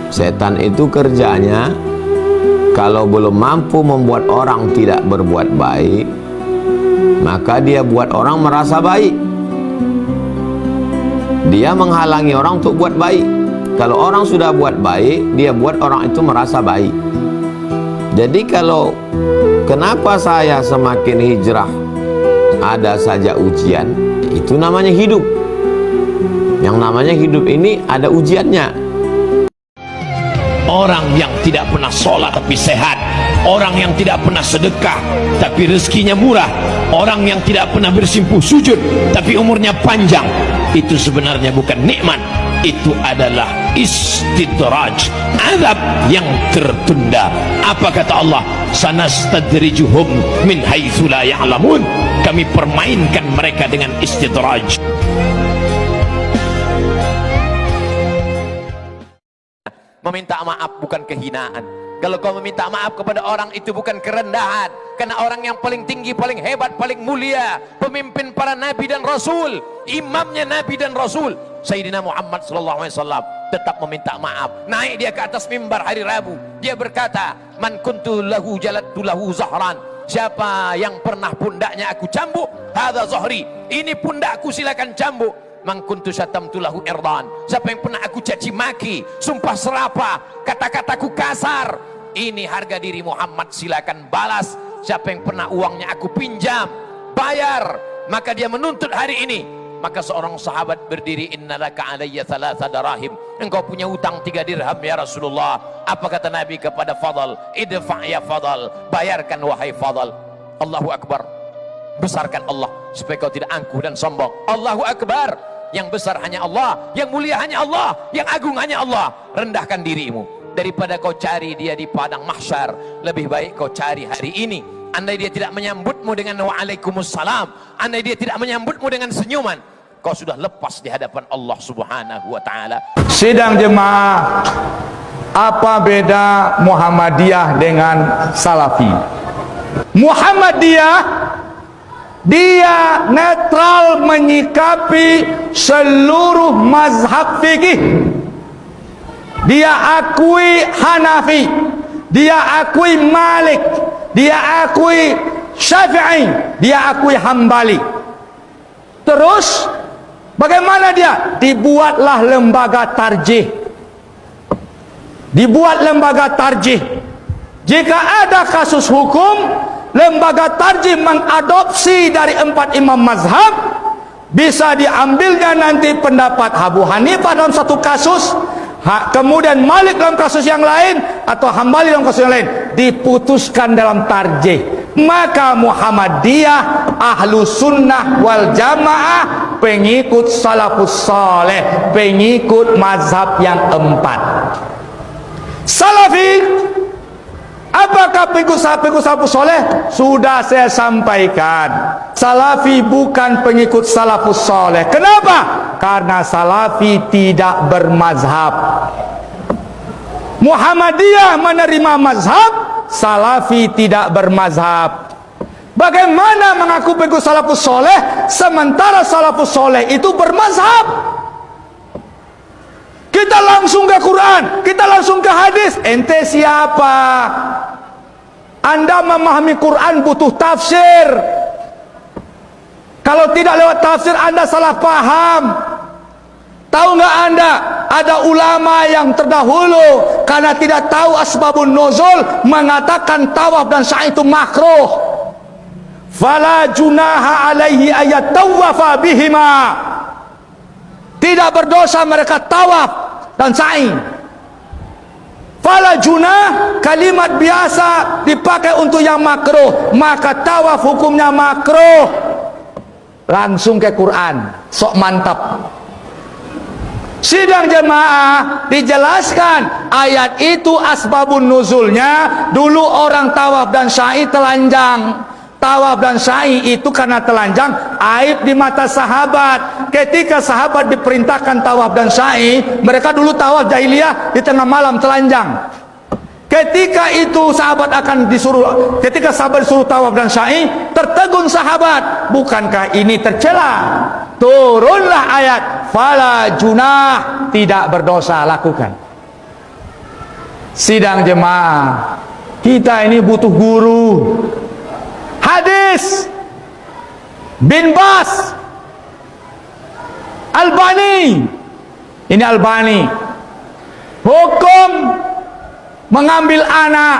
Setan itu kerjanya kalau belum mampu membuat orang tidak berbuat baik, maka dia buat orang merasa baik. Dia menghalangi orang untuk buat baik. Kalau orang sudah buat baik, dia buat orang itu merasa baik. Jadi kalau kenapa saya semakin hijrah ada saja ujian, itu namanya hidup. Yang namanya hidup ini ada ujiannya. Orang yang tidak pernah sholat tapi sehat, orang yang tidak pernah sedekah tapi rezekinya murah, orang yang tidak pernah bersimpuh sujud tapi umurnya panjang, itu sebenarnya bukan nikmat, itu adalah istidraj, azab yang tertunda. Apa kata Allah? Sanastadrijuhum min haitsu la ya'lamun. Kami permainkan mereka dengan istidraj. Meminta maaf bukan kehinaan. Kalau kau meminta maaf kepada orang, itu bukan kerendahan. Karena orang yang paling tinggi, paling hebat, paling mulia, pemimpin para nabi dan rasul, imamnya nabi dan rasul, Sayyidina Muhammad SAW, tetap meminta maaf. Naik dia ke atas mimbar hari Rabu, dia berkata, man kuntu lahu jalattu lahu zahran. Siapa yang pernah pundaknya aku cambuk, hadza zahri, ini pundakku, silakan cambuk. Man kuntu syatamtu lahu irdan. Siapa yang pernah aku caci maki, sumpah serapah, kata-kataku kasar, ini harga diri Muhammad, silakan balas. Siapa yang pernah uangnya aku pinjam, bayar, maka dia menuntut hari ini. Maka seorang sahabat berdiri, innalaka alayya thalatha darahim, engkau punya hutang 3 dirham ya Rasulullah. Apa kata Nabi kepada Fadl? Idfa' ya Fadl, bayarkan wahai Fadl. Allahu Akbar, besarkan Allah supaya kau tidak angkuh dan sombong. Allahu Akbar, yang besar hanya Allah, yang mulia hanya Allah, yang agung hanya Allah. Rendahkan dirimu. Daripada kau cari dia di padang mahsyar, lebih baik kau cari hari ini. Andai dia tidak menyambutmu dengan waalaikumsalam, andai dia tidak menyambutmu dengan senyuman, kau sudah lepas di hadapan Allah Subhanahu wa ta'ala. Sidang jemaah, apa beda Muhammadiyah dengan Salafi? Muhammadiyah, dia netral menyikapi seluruh mazhab fikih. Dia akui Hanafi, dia akui Malik, dia akui Syafi'i, dia akui Hambali. Terus bagaimana dia? Dibuatlah lembaga tarjih. Dibuat lembaga tarjih. Jika ada kasus hukum, lembaga tarjih mengadopsi dari 4 imam mazhab, bisa diambilnya nanti pendapat Abu Hanifah dalam satu kasus, kemudian Malik dalam kasus yang lain, atau Hambali dalam kasus yang lain, diputuskan dalam tarjih. Maka Muhammadiyah, ahlu sunnah wal jamaah, pengikut salafus saleh, pengikut mazhab yang 4. Salafi, apakah pengikut salafus soleh? Sudah saya sampaikan, Salafi bukan pengikut salafus soleh. Kenapa? Karena Salafi tidak bermazhab. Muhammadiyah menerima mazhab, Salafi tidak bermazhab. Bagaimana mengaku pengikut salafus soleh sementara salafus soleh itu bermazhab? Kita langsung ke Quran, kita langsung ke hadis. Ente siapa? Anda memahami Quran butuh tafsir. Kalau tidak lewat tafsir, Anda salah paham. Tahu nggak Anda, ada ulama yang terdahulu karena tidak tahu asbabun nuzul mengatakan tawaf dan sa'i itu makruh. Fala junaha alaihi ayat tawafa bihima. Tidak berdosa mereka tawaf dan sa'i. Fala junah, kalimat biasa dipakai untuk yang makruh, maka tawaf hukumnya makruh. Langsung ke Quran, sok mantap. Sidang jemaah, dijelaskan ayat itu asbabun nuzulnya. Dulu orang tawaf dan sa'i telanjang. Tawaf dan sa'i itu karena telanjang, aib di mata sahabat. Ketika sahabat diperintahkan tawaf dan sa'i, mereka dulu tawaf jahiliyah di tengah malam telanjang. Ketika itu sahabat akan disuruh, ketika sahabat disuruh tawaf dan sa'i, tertegun sahabat, bukankah ini tercela? Turunlah ayat, fala junah, tidak berdosa, lakukan. Sidang jemaah, kita ini butuh guru hadis. Bin Bas, Albani, ini Albani, hukum mengambil anak.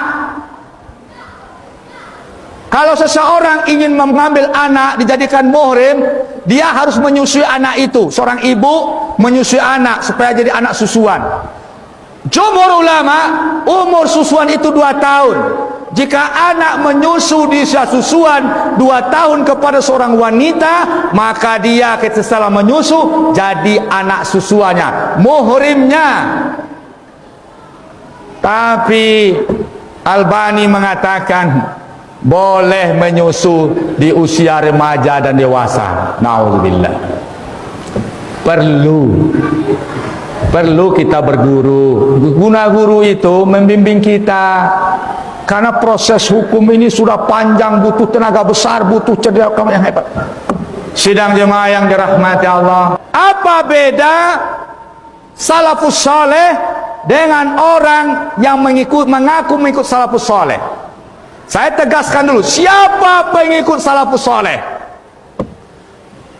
Kalau seseorang ingin mengambil anak dijadikan muhrim, dia harus menyusui anak itu. Seorang ibu menyusui anak supaya jadi anak susuan. Jumhur ulama, umur susuan itu 2 tahun. Jika anak menyusu di usia susuan 2 tahun kepada seorang wanita, maka dia setelah menyusu jadi anak susuannya, muhrimnya. Tapi Albani mengatakan boleh menyusu di usia remaja dan dewasa. Nauzubillah. Perlu kita berguru. Guna guru itu membimbing kita. Karena proses hukum ini sudah panjang, butuh tenaga besar, butuh cerdas yang hebat. Sidang jemaah yang dirahmati Allah, apa beda salafus saleh dengan orang yang mengaku mengikut salafus saleh? Saya tegaskan dulu, siapa pengikut salafus saleh?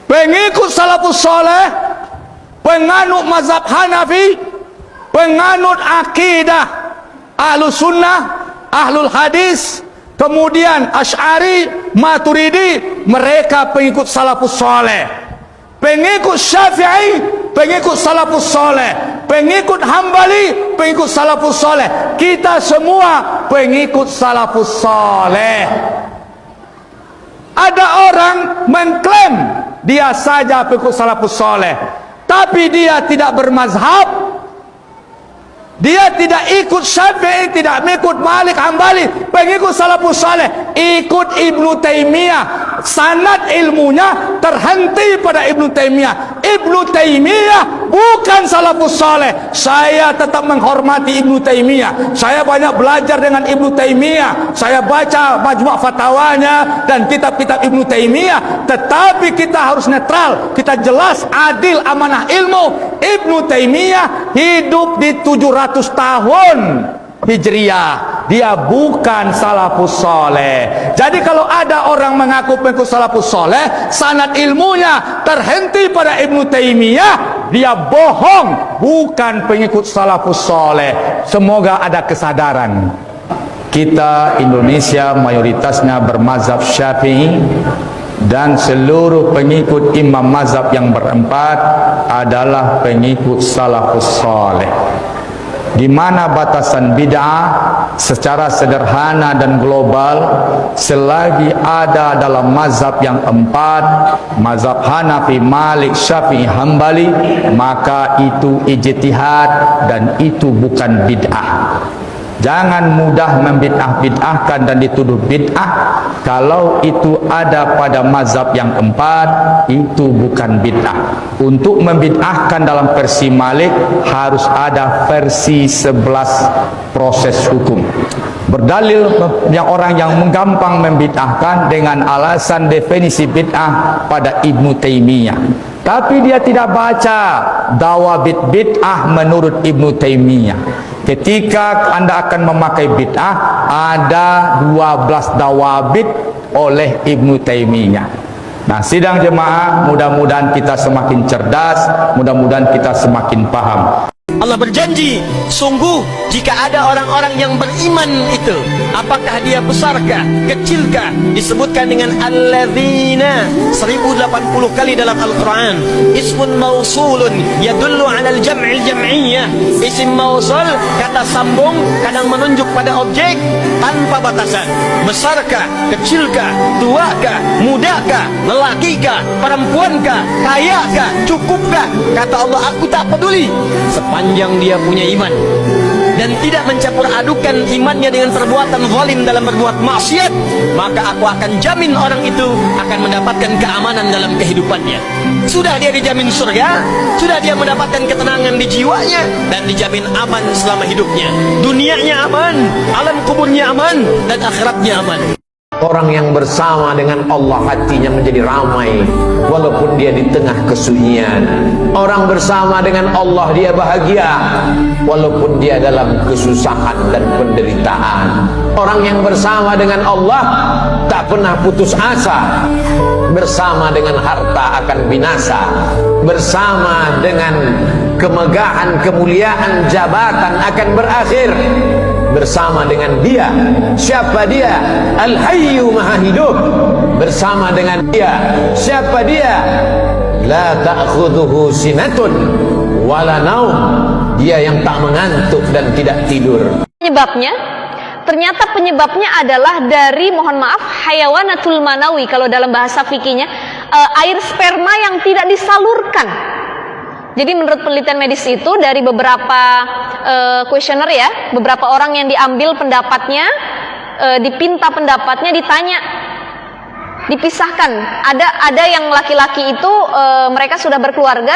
Pengikut salafus saleh, penganut mazhab Hanafi, penganut akidah Ahlus Sunnah, Ahlul Hadis, kemudian Asy'ari, Maturidi, mereka pengikut salafus saleh. Pengikut Syafi'i, pengikut salafus saleh. Pengikut Hambali, pengikut salafus saleh. Kita semua pengikut salafus saleh. Ada orang mengklaim dia saja pengikut salafus saleh, tapi dia tidak bermazhab. Dia tidak ikut Syafi'i, tidak ikut Malik, Hambali, pengikut salafus saleh, ikut Ibnu Taimiyah. Sanad ilmunya terhenti pada Ibnu Taimiyah. Ibnu Taimiyah bukan salafus saleh. Saya tetap menghormati Ibnu Taimiyah. Saya banyak belajar dengan Ibnu Taimiyah. Saya baca majmu' fatwanya dan kitab-kitab Ibnu Taimiyah. Tetapi kita harus netral. Kita jelas, adil, amanah ilmu. Ibnu Taimiyah hidup di 700 tahun Hijriyah. Dia bukan salafus saleh. Jadi kalau ada orang mengaku pengikut salafus saleh, sanad ilmunya terhenti pada Ibnu Taimiyah, dia bohong, bukan pengikut salafus saleh. Semoga ada kesadaran. Kita Indonesia mayoritasnya bermazhab Syafi'i, dan seluruh pengikut imam mazhab yang berempat adalah pengikut salafus saleh. Di mana batasan bid'ah secara sederhana dan global, selagi ada dalam mazhab yang empat, mazhab Hanafi, Malik, Syafi'i, Hambali, maka itu ijtihad dan itu bukan bid'ah. Jangan mudah membid'ah-bid'ahkan dan dituduh bid'ah. Kalau itu ada pada mazhab yang empat, itu bukan bid'ah. Untuk membid'ahkan dalam versi Malik harus ada versi 11 proses hukum. Berdalil yang orang yang menggampang membid'ahkan dengan alasan definisi bid'ah pada Ibnu Taimiyah. Tapi dia tidak baca dawabit bid'ah menurut Ibnu Taimiyah. Ketika Anda akan memakai bid'ah, ada 12 dawabit oleh Ibnu Taimiyah. Nah, sidang jemaah, mudah-mudahan kita semakin cerdas, mudah-mudahan kita semakin paham. Allah berjanji, sungguh jika ada orang-orang yang beriman itu, apakah dia besarkah, kecilkah, disebutkan dengan alladzina 1080 kali dalam Al-Quran. Ismun mausulun yadullu ala al-jam'il jam'iyyah. Isim mausul, kata sambung, kadang menunjuk pada objek tanpa batasan. Besarkah, kecilkah, tuakah, mudakah, lelakikah, perempuankah, kayakah, cukupkah, kata Allah, aku tak peduli sepanjang dia punya iman dan tidak mencampur adukan imannya dengan perbuatan zalim dalam berbuat maksiat, maka aku akan jamin orang itu akan mendapatkan keamanan dalam kehidupannya. Sudah dia dijamin surga, sudah dia mendapatkan ketenangan di jiwanya, dan dijamin aman selama hidupnya. Dunianya aman, alam kuburnya aman, dan akhiratnya aman. Orang yang bersama dengan Allah hatinya menjadi ramai walaupun dia di tengah kesunyian. Orang bersama dengan Allah dia bahagia walaupun dia dalam kesusahan dan penderitaan. Orang yang bersama dengan Allah tak pernah putus asa. Bersama dengan harta akan binasa, bersama dengan kemegahan, kemuliaan, jabatan akan berakhir. Bersama dengan dia, siapa dia? Al-Hayyu Maha Hidup. Bersama dengan dia, siapa dia? La ta'khudhuhu sinatun wala naum. Dia yang tak mengantuk dan tidak tidur. Penyebabnya, ternyata penyebabnya adalah dari, mohon maaf, hayawanatul manawi kalau dalam bahasa fikihnya, air sperma yang tidak disalurkan. Jadi menurut penelitian medis itu dari beberapa kuesioner ya, beberapa orang yang diambil pendapatnya, dipinta pendapatnya, ditanya, dipisahkan. Ada yang laki-laki itu mereka sudah berkeluarga,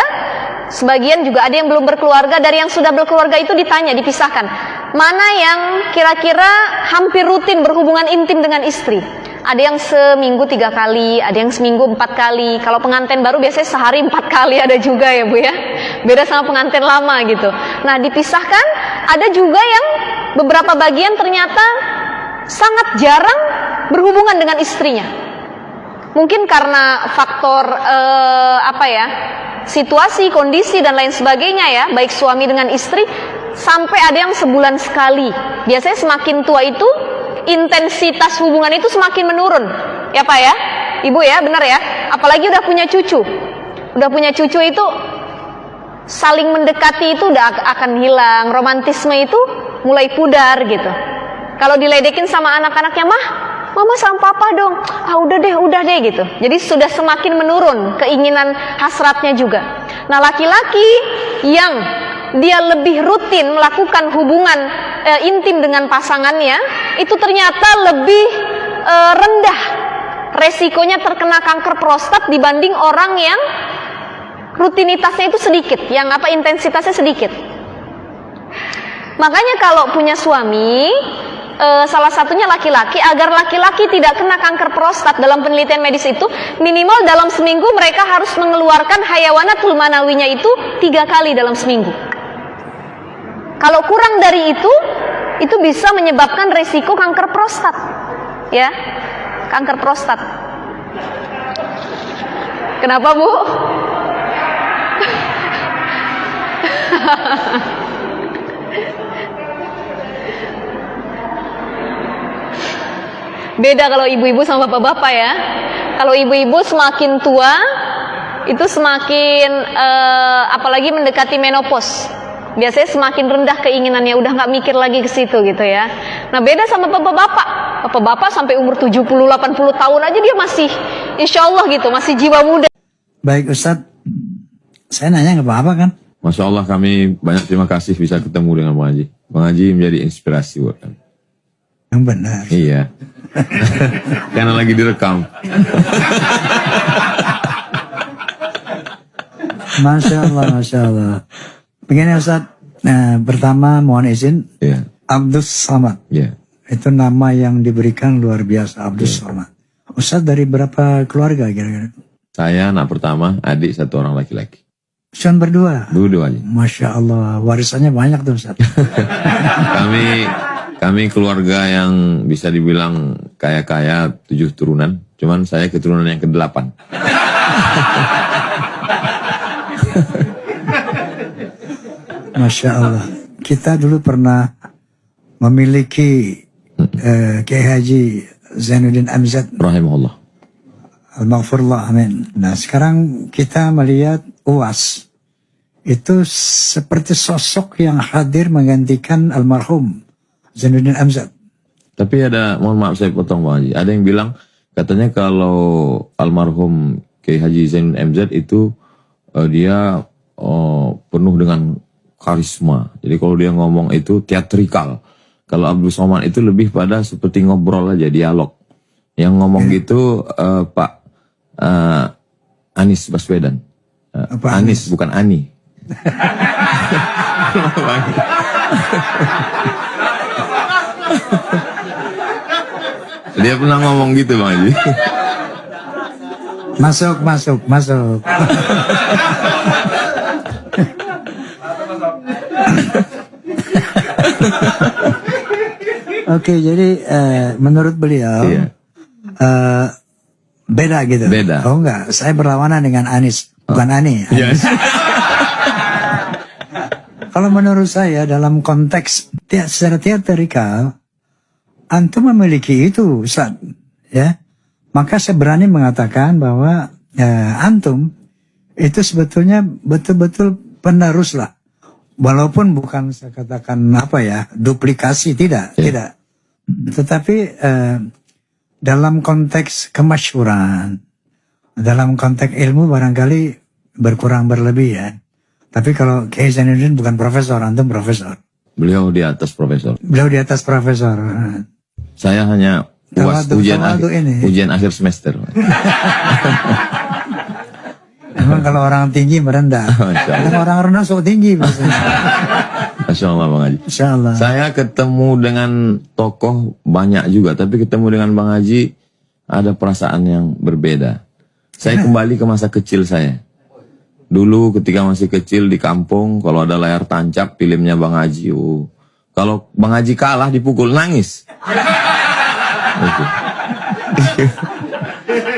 sebagian juga ada yang belum berkeluarga. Dari yang sudah berkeluarga itu ditanya, dipisahkan, mana yang kira-kira hampir rutin berhubungan intim dengan istri. Ada yang seminggu 3 kali, ada yang seminggu 4 kali. Kalau pengantin baru biasanya sehari 4 kali ada juga ya Bu ya. Beda sama pengantin lama gitu. Nah dipisahkan, ada juga yang beberapa bagian ternyata sangat jarang berhubungan dengan istrinya. Mungkin karena faktor situasi, kondisi dan lain sebagainya ya, baik suami dengan istri, sampai ada yang sebulan sekali. Biasanya semakin tua itu intensitas hubungan itu semakin menurun. Ya Pak ya, Ibu ya, benar ya. Apalagi udah punya cucu. Udah punya cucu itu saling mendekati itu udah akan hilang, romantisme itu mulai pudar gitu. Kalau diledekin sama anak-anaknya, mah, mama sama papa dong. Ah udah deh gitu. Jadi sudah semakin menurun keinginan hasratnya juga. Nah laki-laki yang dia lebih rutin melakukan hubungan intim dengan pasangannya, itu ternyata lebih rendah resikonya terkena kanker prostat dibanding orang yang rutinitasnya itu sedikit, yang intensitasnya sedikit. Makanya kalau punya suami, salah satunya laki-laki, agar laki-laki tidak kena kanker prostat, dalam penelitian medis itu minimal dalam seminggu mereka harus mengeluarkan hayawanatul manawinya itu 3 kali dalam seminggu. Kalau kurang dari itu bisa menyebabkan resiko kanker prostat. Ya, kanker prostat. Kenapa Bu? Beda kalau ibu-ibu sama bapak-bapak ya. Kalau ibu-ibu semakin tua, itu semakin apalagi mendekati menopause. Biasanya semakin rendah keinginannya, udah nggak mikir lagi ke situ gitu ya. Nah beda sama bapak-bapak. Bapak-bapak sampai umur 70-80 tahun aja dia masih, insya Allah gitu, masih jiwa muda. Baik Ustadz, saya nanya nggak apa-apa kan? Masya Allah, kami banyak terima kasih bisa ketemu dengan Bang Haji. Bang Haji menjadi inspirasi buat kami. Yang benar. Iya. Karena lagi direkam. Masya Allah, Masya Allah. Begini Ustaz, nah, pertama mohon izin, Iya. Abdus Samad. Iya. Itu nama yang diberikan luar biasa, Abdus Samad. Ustaz dari berapa keluarga kira-kira? Saya anak pertama, adik 1 orang laki-laki. Cuma berdua? Dua aja. Masya Allah, warisannya banyak tuh Ustaz. Kami keluarga yang bisa dibilang kaya-kaya, 7 turunan. Cuman saya keturunan yang ke-8. Masya Allah. Kita dulu pernah memiliki Kiai Haji Zainuddin Amzad Rahimahullah. Al-Maghfurullah, amin. Nah sekarang kita melihat UAS. Itu seperti sosok yang hadir menggantikan almarhum Zainuddin Amzad. Tapi ada, mohon maaf saya potong Bang Haji. Ada yang bilang, katanya kalau almarhum Kiai Haji Zainuddin Amzad itu dia penuh dengan karisma. Jadi kalau dia ngomong itu teatrikal. Kalau Abdul Somad itu lebih pada seperti ngobrol aja, dialog. Yang ngomong gitu Pak Anies Baswedan. Anies bukan Ani. Dia pernah ngomong gitu Bang Haji. Masuk. Oke, jadi menurut beliau Iya. beda gitu. Beda. Oh enggak, saya berlawanan dengan Anies, bukan Ani. Iya. Kalau menurut saya dalam konteks secara teatrikal, antum memiliki itu, Ustaz, ya. Maka saya berani mengatakan bahwa antum itu sebetulnya betul-betul penerus lah. Walaupun bukan saya katakan apa ya, duplikasi, tidak. Tetapi dalam konteks kemasyhuran, dalam konteks ilmu barangkali berkurang berlebih ya. Tapi kalau Kiai Zainuddin bukan profesor, antum profesor. Beliau di atas profesor. Beliau di atas profesor. Saya hanya puas Tawadu ini. ujian akhir semester. Memang kalau orang tinggi merendah. Kalau orang rendah sok tinggi biasanya. Masya Allah Bang Haji. Insya Allah. Saya ketemu dengan tokoh banyak juga, tapi ketemu dengan Bang Haji ada perasaan yang berbeda. Saya kembali ke masa kecil saya. Dulu ketika masih kecil di kampung, kalau ada layar tancap filmnya Bang Haji, kalau Bang Haji kalah dipukul nangis. Gitu.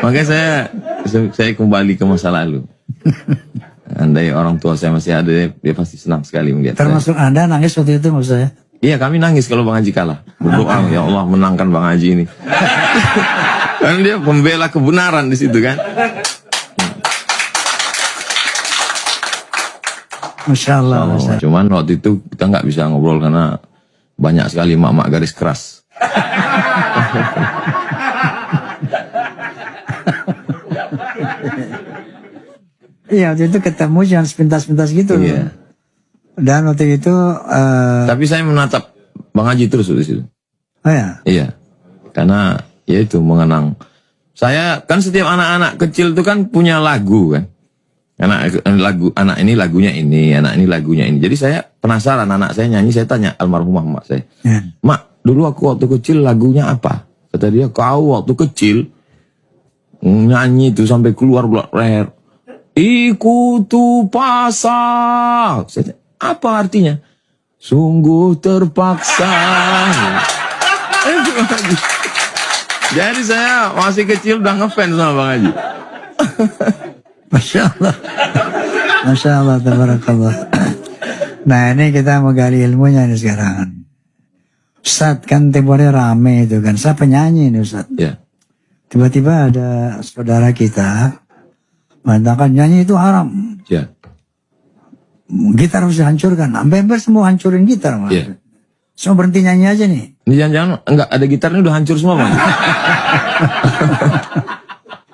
Makanya saya kembali ke masa lalu. Andai orang tua saya masih ada, dia pasti senang sekali melihat Termasuk saya. Anda nangis waktu itu maksud saya? Iya, kami nangis kalau Bang Haji kalah. Berdoa, ya Allah menangkan Bang Haji ini. Karena dia pembela kebenaran di situ kan. Masya Allah. Masya Allah. Cuman waktu itu kita nggak bisa ngobrol karena banyak sekali mak-mak garis keras. Iya, waktu itu ketemu jangan sepintas-pintas gitu. Iya. Dan waktu itu Tapi saya menatap Bang Haji terus di situ. oh ya, Iya. Karena ya itu mengenang. Saya kan setiap anak-anak kecil itu kan punya lagu kan. Anak ini lagunya ini, anak ini lagunya ini. Jadi saya penasaran, anak saya nyanyi, saya tanya almarhumah mak saya. ya. Mak, dulu aku waktu kecil lagunya apa? Kata dia, kau waktu kecil nyanyi itu sampai keluar leher. Ikutu pasang. Saya tanya, apa artinya? Sungguh terpaksa. Jadi saya masih kecil udah ngefans sama Bang Haji. Masya Allah. Masya Allah, tabarakallah. Nah ini kita mau gali ilmunya nih sekarang. Ustadz kan temponya rame itu kan. Saya penyanyi nih Ustadz. Ya. Tiba-tiba ada saudara kita mengatakan nyanyi itu haram. Ya. Gitar harus dihancurkan. Sampai semua hancurin gitar. Mas. Ya. Semua berhenti nyanyi aja nih. Ini jangan-jangan enggak ada gitarnya udah hancur semua Bang.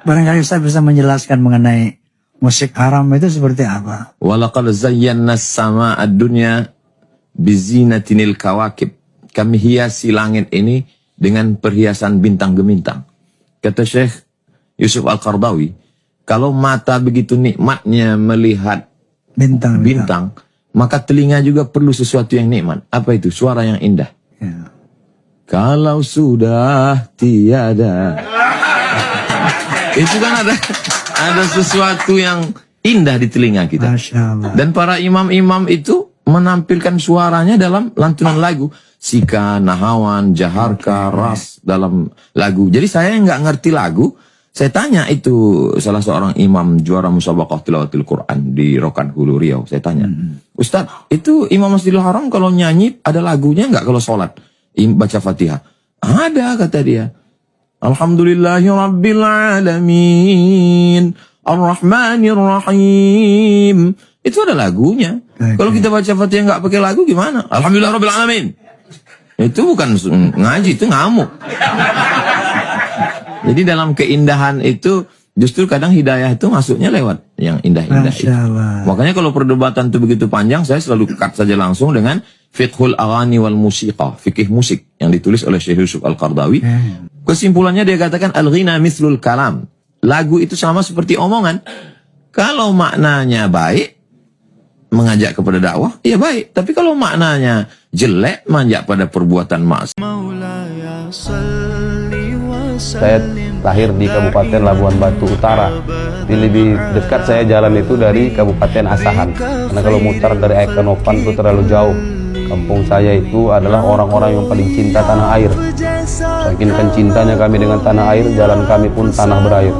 Barangkali saya bisa menjelaskan mengenai musik haram itu seperti apa. Walaqad zayyana as-samaa'a ad-dunya bizinatinil kawakib. Kami hiasi langit ini dengan perhiasan bintang gemintang. Kata Syekh Yusuf Al-Qardawi, kalau mata begitu nikmatnya melihat bintang, maka telinga juga perlu sesuatu yang nikmat. Apa itu? Suara yang indah. Ya. Kalau sudah tiada. Itu kan ada sesuatu yang indah di telinga kita. Masya Allah. Dan para imam-imam itu menampilkan suaranya dalam lantunan lagu. Sika, Nahawan, Jaharka, Ras dalam lagu. Jadi saya nggak ngerti lagu. Saya tanya itu salah seorang imam juara musabaqah tilawatil Quran di Rokan Hulu Riau. Saya tanya, Ustadz, itu Imam Masjidil Haram kalau nyanyi ada lagunya nggak kalau sholat? Baca Fatihah. Ada, kata dia. Alhamdulillahirabbil alamin. Ar-Rahmanir Rahim. Itu ada lagunya. Kalau kita baca Fatihah nggak pakai lagu gimana? Alhamdulillahirabbil alamin. Itu bukan ngaji, itu ngamuk. Jadi dalam keindahan itu justru kadang hidayah itu masuknya lewat yang indah-indah itu. Makanya kalau perdebatan itu begitu panjang, saya selalu cut saja langsung dengan Fiqhul Aghani wal Musiqa, fikih musik yang ditulis oleh Syekh Yusuf Al-Qardawi. Kesimpulannya dia katakan al-ghina mithlul kalam. Lagu itu sama seperti omongan. Kalau maknanya baik, mengajak kepada dakwah, ya baik. Tapi kalau maknanya jelek, mengajak pada perbuatan maksiat. Saya lahir di Kabupaten Labuan Batu Utara. Jadi lebih dekat saya jalan itu dari Kabupaten Asahan. Karena kalau mutar dari Aikanopan itu terlalu jauh. Kampung saya itu adalah orang-orang yang paling cinta tanah air. Saking cintanya kami dengan tanah air, jalan kami pun tanah berair.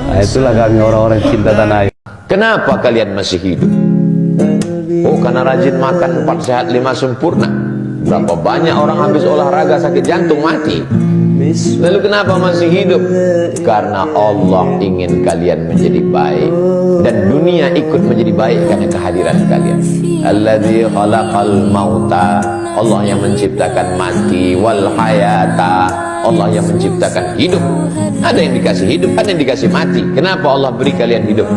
Nah, itulah kami orang-orang cinta tanah air. Kenapa kalian masih hidup? Oh, karena rajin makan 4 sehat 5 sempurna. Berapa banyak orang habis olahraga sakit jantung mati. Lalu kenapa masih hidup? Karena Allah ingin kalian menjadi baik, dan dunia ikut menjadi baik karena kehadiran kalian. Alladzi khalaqal mauta, Allah yang menciptakan mati, wal hayata, Allah yang menciptakan hidup. Ada yang dikasih hidup, ada yang dikasih mati. Kenapa Allah beri kalian hidup?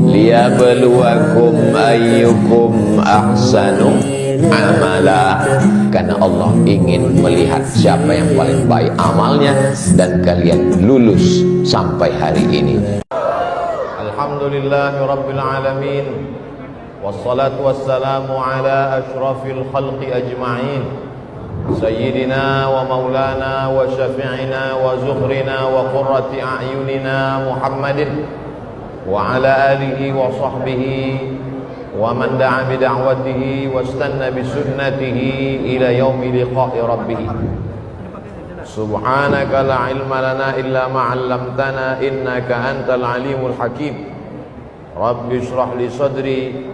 Liyabluwakum ayyukum ahsanu amala, karena Allah ingin melihat siapa yang paling baik amalnya, dan kalian lulus sampai hari ini. Alhamdulillahirabbil alamin, wassalatu wassalamu ala asyrafil khalqi ajma'in, sayyidina wa maulana wa syafi'ina wa zuhrina wa qurrati a'yunina Muhammadin wa ala alihi wa sahbihi wa man da'a bi da'watihi wastanna bi sunnatihi ila yaumi liqa'i rabbih. Subhanaka la ilma lana illa ma 'allamtana innaka antal alimul hakim. Rabbi shrah li sadri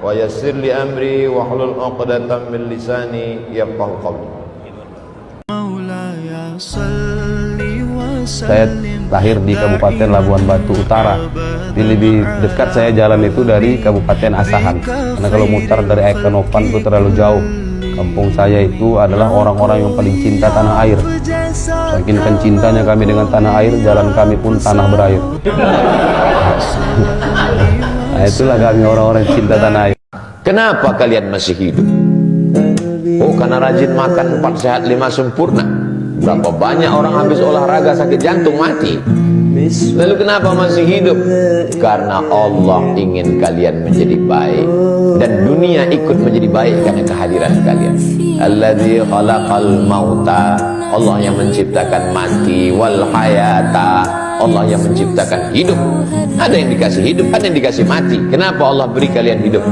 wa yassir li amri wa hlul 'uqdatam min lisani yafqahu qawli. Saya lahir di Kabupaten Labuan Batu Utara. Jadi lebih dekat saya jalan itu dari Kabupaten Asahan. Karena kalau mutar dari Aikanopan itu terlalu jauh. Kampung saya itu adalah orang-orang yang paling cinta tanah air. Saking cintanya kami dengan tanah air, jalan kami pun tanah berair. Nah, itulah kami orang-orang cinta tanah air. Kenapa kalian masih hidup? Oh, karena rajin makan 4 sehat 5 sempurna. Berapa banyak orang habis olahraga sakit jantung mati. Lalu kenapa masih hidup? Karena Allah ingin kalian menjadi baik, dan dunia ikut menjadi baik karena kehadiran kalian. Alladzi khalaqal mauta, Allah yang menciptakan mati, wal hayata, Allah yang menciptakan hidup. Ada yang dikasih hidup, ada yang dikasih mati. Kenapa Allah beri kalian hidup?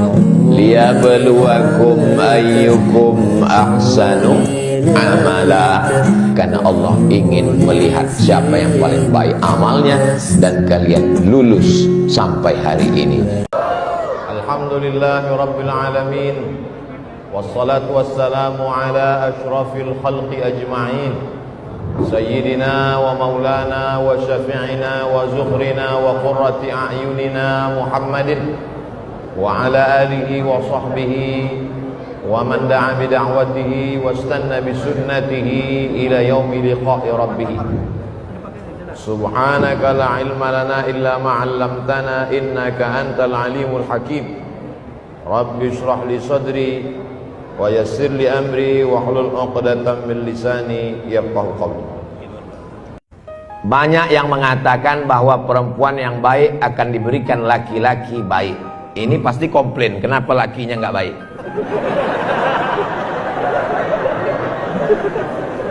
Liyabluwakum ayyukum ahsanu amala, karena Allah ingin melihat siapa yang paling baik amalnya, dan kalian lulus sampai hari ini. Alhamdulillahirabbil alamin, wassalatu wassalamu ala asyrafil khalqi ajma'in, sayyidina wa maulana wa syafi'ina wa zuhrina wa qurrati a'yunina Muhammadin wa ala alihi wa sahbihi wa man da'a bi da'watihi wastanna bi sunnatihi ila yaumi liqa'i rabbih. Subhanaka la ilma lana illa ma 'allamtana innaka antal alimul hakim. Rabbi shrah li sadri wa yassir li amri wa hlul 'uqdatam min lisani yafqahu qawli. Banyak yang mengatakan bahwa perempuan yang baik akan diberikan laki-laki baik. Ini pasti komplain, kenapa lakinya nggak baik?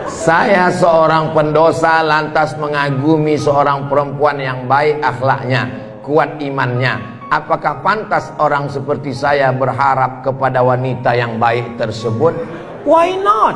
Saya seorang pendosa lantas mengagumi seorang perempuan yang baik akhlaknya, kuat imannya. Apakah pantas orang seperti saya berharap kepada wanita yang baik tersebut? Why not?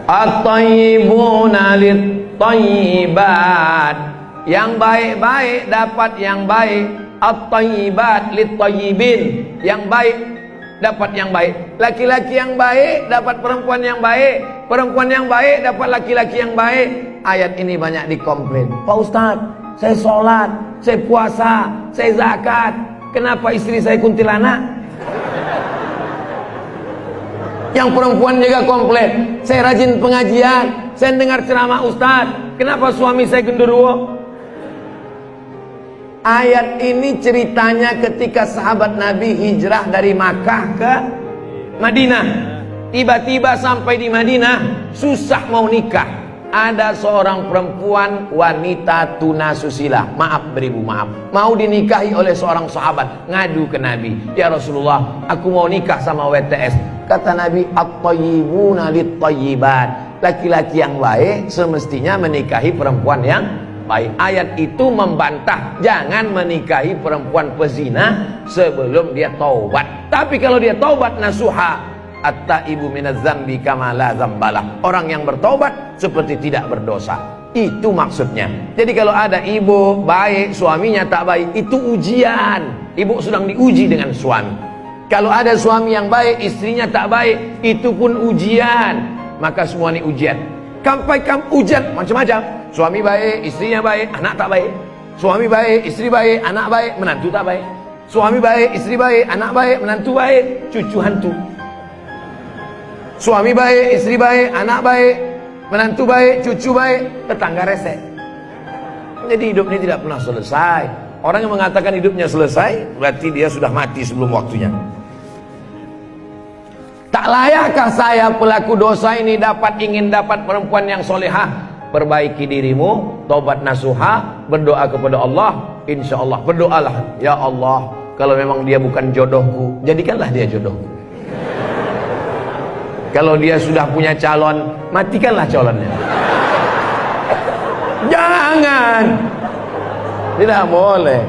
At-tayyibuna lit-tayyibat, yang baik-baik dapat yang baik. At-tayyibat lit-tayyibin, yang baik dapat yang baik. Laki-laki yang baik dapat perempuan yang baik, perempuan yang baik dapat laki-laki yang baik. Ayat ini banyak dikomplain. Pak Ustadz, saya sholat, saya puasa, saya zakat, kenapa istri saya kuntilanak? Yang perempuan juga komplain, saya rajin pengajian, saya dengar ceramah Ustadz, kenapa suami saya genderuwo? Ayat ini ceritanya ketika sahabat Nabi hijrah dari Makkah ke Madinah. Tiba-tiba sampai di Madinah, susah mau nikah. ada seorang perempuan wanita tunasusila, maaf beribu maaf, mau dinikahi oleh seorang sahabat, ngadu ke Nabi, ya Rasulullah, aku mau nikah sama WTS. Kata Nabi, at-tayyibuna lit-tayyibat, laki-laki yang baik semestinya menikahi perempuan yang baik. Ayat itu membantah jangan menikahi perempuan pezina sebelum dia taubat. Tapi kalau dia taubat nasuha, at-taibu minaz zambi kama la zambalah, orang yang bertobat seperti tidak berdosa. Itu maksudnya. Jadi kalau ada ibu baik, suaminya tak baik, itu ujian. Ibu sedang diuji dengan suami. Kalau ada suami yang baik, istrinya tak baik, itu pun ujian. Maka semua ini ujian. Sampai ujian macam-macam. Suami baik, istrinya baik, anak tak baik. Suami baik, istri baik, anak baik, menantu tak baik. Suami baik, istri baik, anak baik, menantu baik, cucu hantu. Suami baik, istri baik, anak baik, menantu baik, cucu baik, tetangga resek. Jadi hidup ini tidak pernah selesai. Orang yang mengatakan hidupnya selesai, berarti dia sudah mati sebelum waktunya. Tak layakkah saya pelaku dosa ini ingin dapat perempuan yang solehah? Perbaiki dirimu, tobat nasuha, berdoa kepada Allah. Insya Allah, berdoalah, ya Allah, kalau memang dia bukan jodohku, jadikanlah dia jodohku. Kalau dia sudah punya calon, matikanlah calonnya. Jangan, tidak boleh.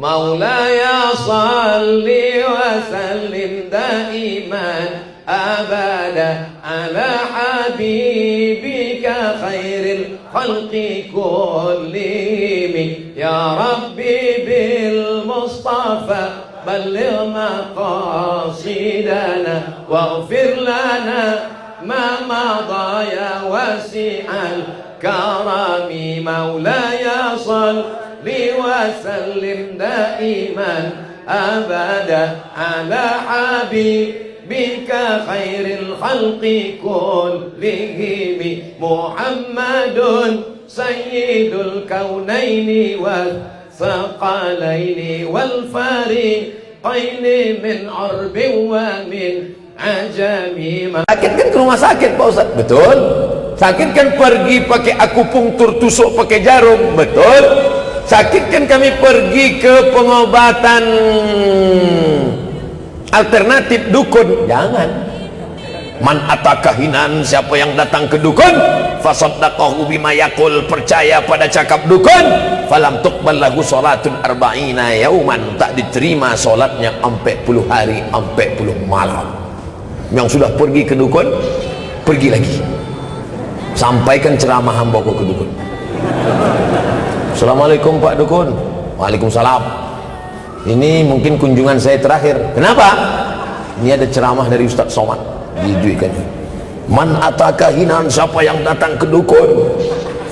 Maulaya salli wa sallim daiman abada ala habibika khairil khalqi kullihim, ya Rabbi bil Mustafa balligh maqasidana waghfir lana ma madha ya wasi'al karami. Maulaya salli wa sallim daiman abada ala habibika khairil khalqi kullihim, Muhammadun sayyidul kaunaini wal thaqalaini wal fariqaini min arbin wa min ajami. Sakit kan ke rumah sakit Pak Ustaz? Betul. Sakit kan pergi pakai akupunktur, tusuk pakai jarum? Betul. Sakit kan kami pergi ke pengobatan alternatif dukun? Jangan. Man atakahinan, siapa yang datang ke dukun, fasaddaqahu bima yaqul, percaya pada cakap dukun, falam tuqbal lahu salatun arba'ina yauman, tak diterima solatnya 40 hari 40 malam. Yang sudah pergi ke dukun, pergi lagi, sampaikan ceramah hamba ke dukun. Assalamualaikum Pak Dukun. Waalaikumsalam. Ini mungkin kunjungan saya terakhir. Kenapa? Ini ada ceramah dari Ustaz Somad, dijuikan. Man atakahinan, siapa yang datang ke dukun,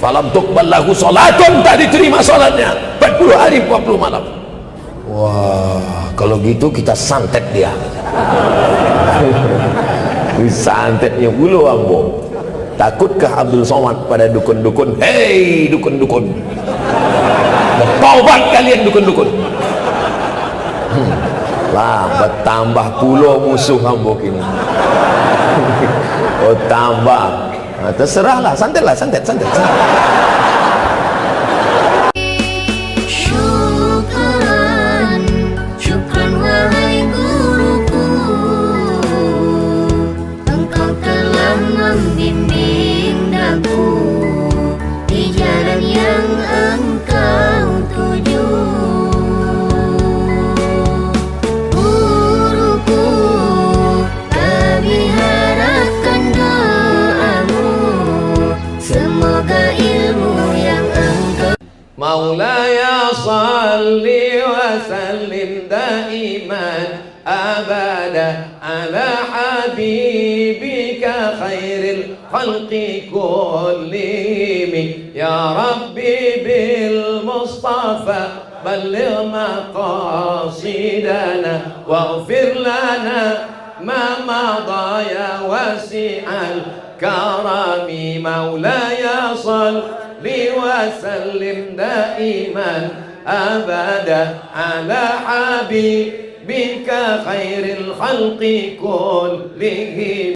falam tuqbal lahu salatun, tak diterima salatnya 40 hari 40 malam. Wah, kalau gitu kita santet dia. Santetnya bulu ambo. Takutkah Abdul Somad pada dukun-dukun? Hei dukun-dukun, bertaubat kalian dukun-dukun. Lah bertambah pulau musuh ambo kini. Oh tambah, nah, terserahlah, santet lah, santet. Syukran wahai guruku, engkau telah membimbing daku di jalan yang engkau tuju. Guruku, kami harapkan doamu, semoga ilmu yang engkau. Maulaya salli wa sallim daiman abada ala habibika khairil khalqi kullihim, ya Rabbi bil Mustafa balligh maqasidana waghfir lana ma madha ya wasi'al karami. Maulaya salli wa sallim daiman abada ala habibika khairil khalqi kullihim.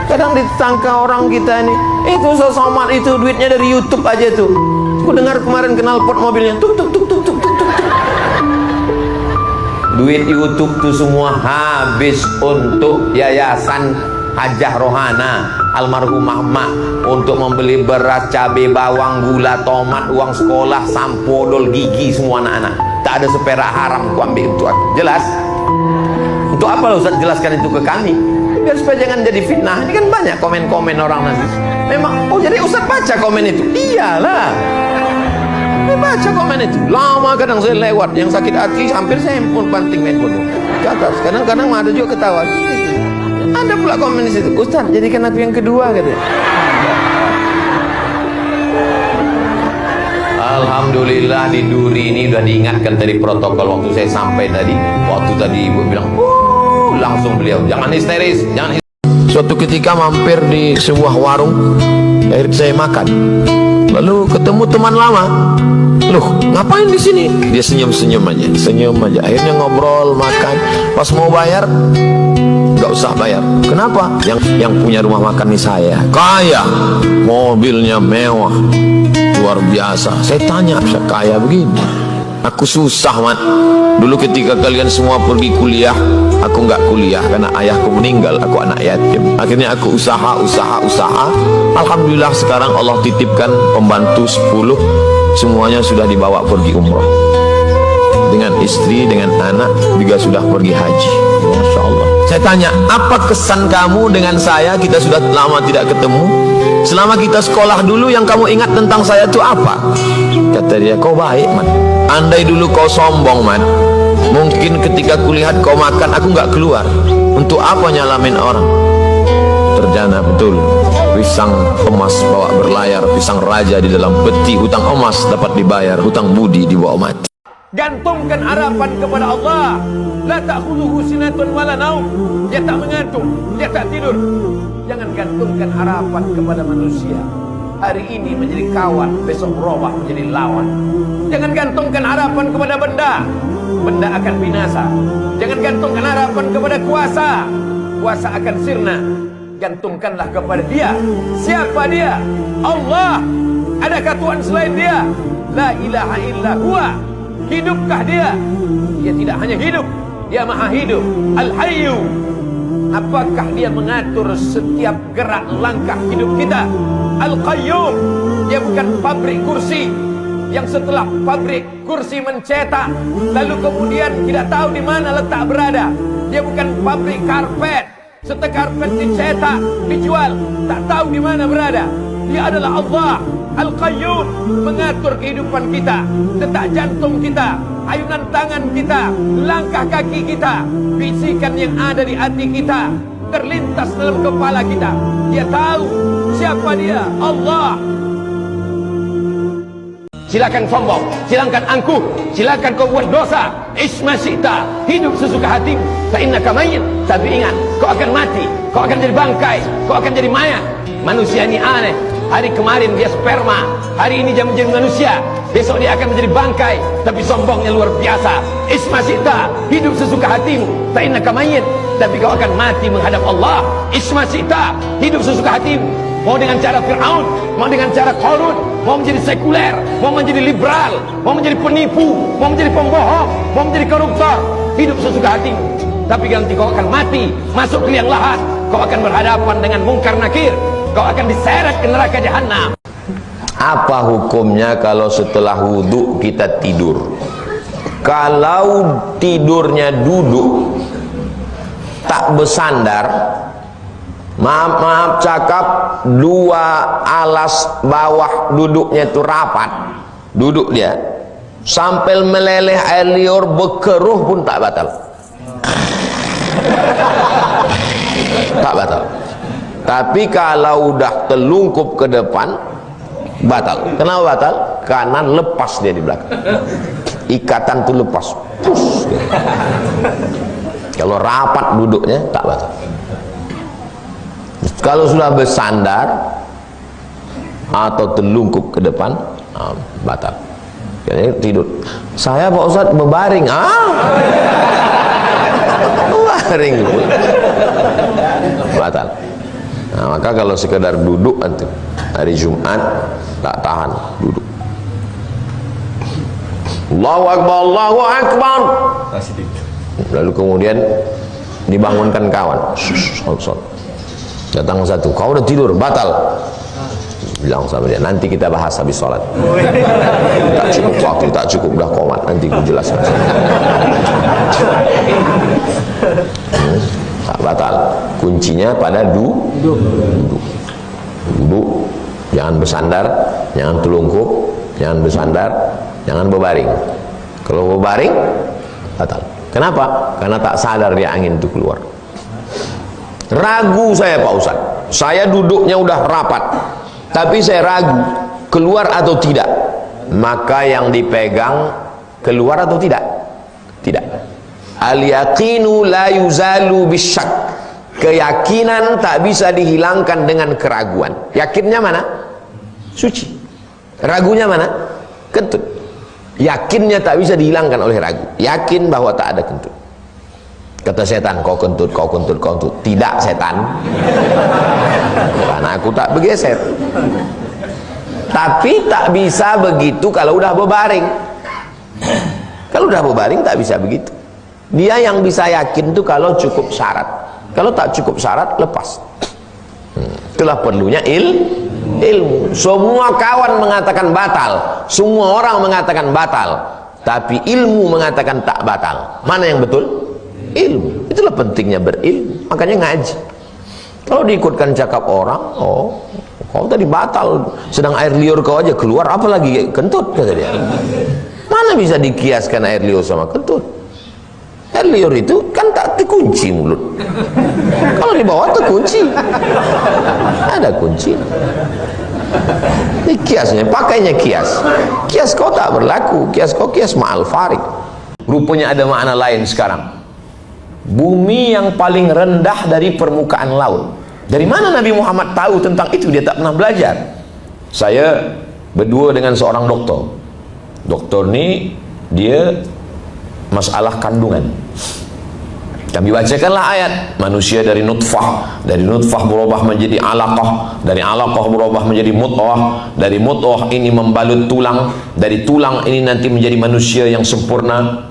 Kadang disangka orang kita ini, itu Somad itu duitnya dari YouTube aja tuh. Aku dengar kemarin knalpot mobilnya, tuk tuk tuk tuk tuk tuk tuk. Duit YouTube tuh semua habis untuk yayasan Hajah Rohana almarhumah mak, untuk membeli beras, cabai, bawang, gula, tomat, uang sekolah, sampo, dol gigi semua anak-anak. Tak ada seperak haram ku ambil untuk aku. Jelas? Untuk apa lo Ustaz jelaskan itu ke kami? Biar supaya jangan jadi fitnah. Ini kan banyak komen-komen orang nanti. Memang, oh jadi Ustaz baca komen itu? Iyalah. Saya baca komen itu. Lama kadang saya lewat, yang sakit hati hampir saya handphone banting handphone. Ke atas. Kadang-kadang ada juga ketawa. Ada pula komen di situ. Ustaz, jadikan aku yang kedua katanya. Alhamdulillah di Duri ini sudah diingatkan dari protokol waktu saya sampai tadi. Waktu tadi ibu bilang, langsung beliau, jangan histeris, jangan histeris. Suatu ketika mampir di sebuah warung, akhirnya saya makan. Lalu ketemu teman lama. Loh, ngapain di sini? Dia senyum-senyum aja. Akhirnya ngobrol, makan. Pas mau bayar, nggak usah bayar. Kenapa? Yang punya rumah makan nih saya. Kaya, mobilnya mewah, luar biasa. Saya tanya, bisa kaya begini? Aku susah, Mat. Dulu ketika kalian semua pergi kuliah, aku nggak kuliah karena ayahku meninggal, aku anak yatim. Akhirnya aku usaha. Alhamdulillah sekarang Allah titipkan pembantu 10, semuanya sudah dibawa pergi umroh. Dengan istri, dengan anak juga sudah pergi haji. Masya Allah. Saya tanya, apa kesan kamu dengan saya? Kita sudah lama tidak ketemu. Selama kita sekolah dulu, yang kamu ingat tentang saya itu apa? Kata dia, kau baik, Man. Andai dulu kau sombong, Man, mungkin ketika kulihat kau makan, aku nggak keluar. Untuk apa nyalamin orang? Terjana betul. Pisang emas bawa berlayar, pisang raja di dalam peti. Hutang emas dapat dibayar, hutang budi dibawa mati. Gantungkan harapan kepada Allah. La ta'khudhuhu sinatun wala naum. Dia tak mengantuk, dia tak tidur. Jangan gantungkan harapan kepada manusia. Hari ini menjadi kawan, besok berubah menjadi lawan. Jangan gantungkan harapan kepada benda. Benda akan binasa. Jangan gantungkan harapan kepada kuasa. Kuasa akan sirna. Gantungkanlah kepada Dia. Siapa Dia? Allah. Adakah Tuhan selain Dia? La ilaha illa huwa. Hidupkah Dia? Dia tidak hanya hidup, Dia maha hidup. Al-Hayyu. Apakah Dia mengatur setiap gerak langkah hidup kita? Al-Qayyum. Dia bukan pabrik kursi yang setelah pabrik kursi mencetak lalu kemudian tidak tahu di mana letak berada. Dia bukan pabrik karpet, setelah karpet dicetak, dijual, tak tahu di mana berada. Dia adalah Allah Al-Qayyum, mengatur kehidupan kita, detak jantung kita, ayunan tangan kita, langkah kaki kita, bisikan yang ada di hati kita, terlintas dalam kepala kita. Dia tahu siapa Dia, Allah. Silakan sombong, silakan angkuh, silakan kau buat dosa. Isma syi'ta, hidup sesuka hatimu. Fa innaka mayyit, tapi ingat, kau akan mati, kau akan jadi bangkai, kau akan jadi mayat. Manusia ini aneh. Hari kemarin dia sperma, hari ini dia menjadi manusia, besok dia akan menjadi bangkai, tapi sombongnya luar biasa. Isma syi'ta, hidup sesuka hatimu. Fa innaka mayyit, tapi kau akan mati menghadap Allah. Isma syi'ta, hidup sesuka hatimu. Mau dengan cara Fir'aun, mau dengan cara Qarun, mau menjadi sekuler, mau menjadi liberal, mau menjadi penipu, mau menjadi pembohong, mau menjadi koruptor, hidup sesuka hatimu. Tapi nanti kau akan mati, masuk ke liang lahat, kau akan berhadapan dengan mungkar nakir, kau akan diseret ke neraka jahanam. Apa hukumnya kalau setelah wudhu kita tidur? Kalau tidurnya duduk, tak bersandar, maaf cakap, dua alas bawah duduknya itu rapat, duduk dia sampai meleleh air liur berkeruh pun tak batal. Tak batal. Tapi kalau udah telungkup ke depan, batal. Kenapa batal? Karena lepas dia di belakang. Ikatan itu lepas. Push. Kalau rapat duduknya tak batal. Kalau sudah bersandar atau telungkup ke depan, batal. Jadi tidur. Saya Pak Ustaz berbaring. Baring pula. Batal. Nah, maka kalau sekedar duduk antum hari Jumat tak tahan duduk. Allahu Akbar, Allahu Akbar. Lalu kemudian dibangunkan kawan. Datang satu, kau udah tidur, batal. Bilang sama dia, nanti kita bahas habis sholat. Tak cukup waktu, tak cukup, dah komat, nanti ku jelaskan. Tak batal. Kuncinya pada duduk. Jangan bersandar, jangan telungkup, jangan bersandar, jangan berbaring. Kalau berbaring, batal. Kenapa? Karena tak sadar dia angin itu keluar. Ragu saya Pak Ustaz, saya duduknya udah rapat, tapi saya ragu keluar atau tidak. Maka yang dipegang keluar atau tidak? Tidak. Al-yaqinu la yuzalu bisyak. Keyakinan tak bisa dihilangkan dengan keraguan. Yakinnya mana? Suci. Ragunya mana? Kentut. Yakinnya tak bisa dihilangkan oleh ragu. Yakin bahwa tak ada kentut. Kata setan, kau kentut, kau kentut, kau kentut. Tidak setan, karena aku tak bergeser. Tapi tak bisa begitu kalau udah berbaring. Kalau udah berbaring tak bisa begitu. Dia yang bisa yakin itu kalau cukup syarat. Kalau tak cukup syarat, lepas. Itulah perlunya ilmu. Semua kawan mengatakan batal, semua orang mengatakan batal, tapi ilmu mengatakan tak batal. Mana yang betul? Ilmu. Itulah pentingnya berilmu. Makanya ngaji. Kalau diikutkan cakap orang, oh kau tadi batal, sedang air liur kau aja keluar, apalagi kentut, kata dia. Mana bisa dikiaskan air liur sama kentut? Air liur itu kan tak terkunci mulut. Kalau di bawah terkunci, ada kunci. Ini kiasnya, pakainya kias. Kias kau tak berlaku, kias kau kias ma'al farik. Rupanya ada makna lain sekarang. Bumi yang paling rendah dari permukaan laut. Dari mana Nabi Muhammad tahu tentang itu? Dia tak pernah belajar. Saya berdua dengan seorang doktor. Doktor ni dia masalah kandungan. Kami bacakanlah ayat, manusia dari nutfah berubah menjadi alaqah, dari alaqah berubah menjadi mudghah, dari mudghah ini membalut tulang, dari tulang ini nanti menjadi manusia yang sempurna.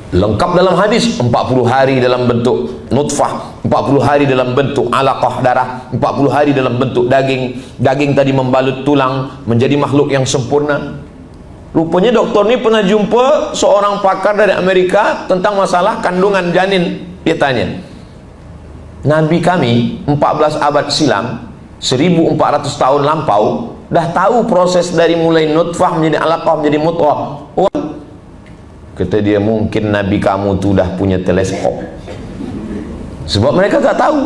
Lengkap dalam hadis, 40 hari dalam bentuk nutfah, 40 hari dalam bentuk alaqah darah, 40 hari dalam bentuk daging, daging tadi membalut tulang menjadi makhluk yang sempurna. Rupanya dokter ini pernah jumpa seorang pakar dari Amerika tentang masalah kandungan janin. Dia tanya, Nabi kami 14 abad silam, 1400 tahun lampau, dah tahu proses dari mulai nutfah menjadi alaqah menjadi mudghah. Kata dia, mungkin Nabi kamu tu dah punya teleskop. Sebab mereka tak tahu.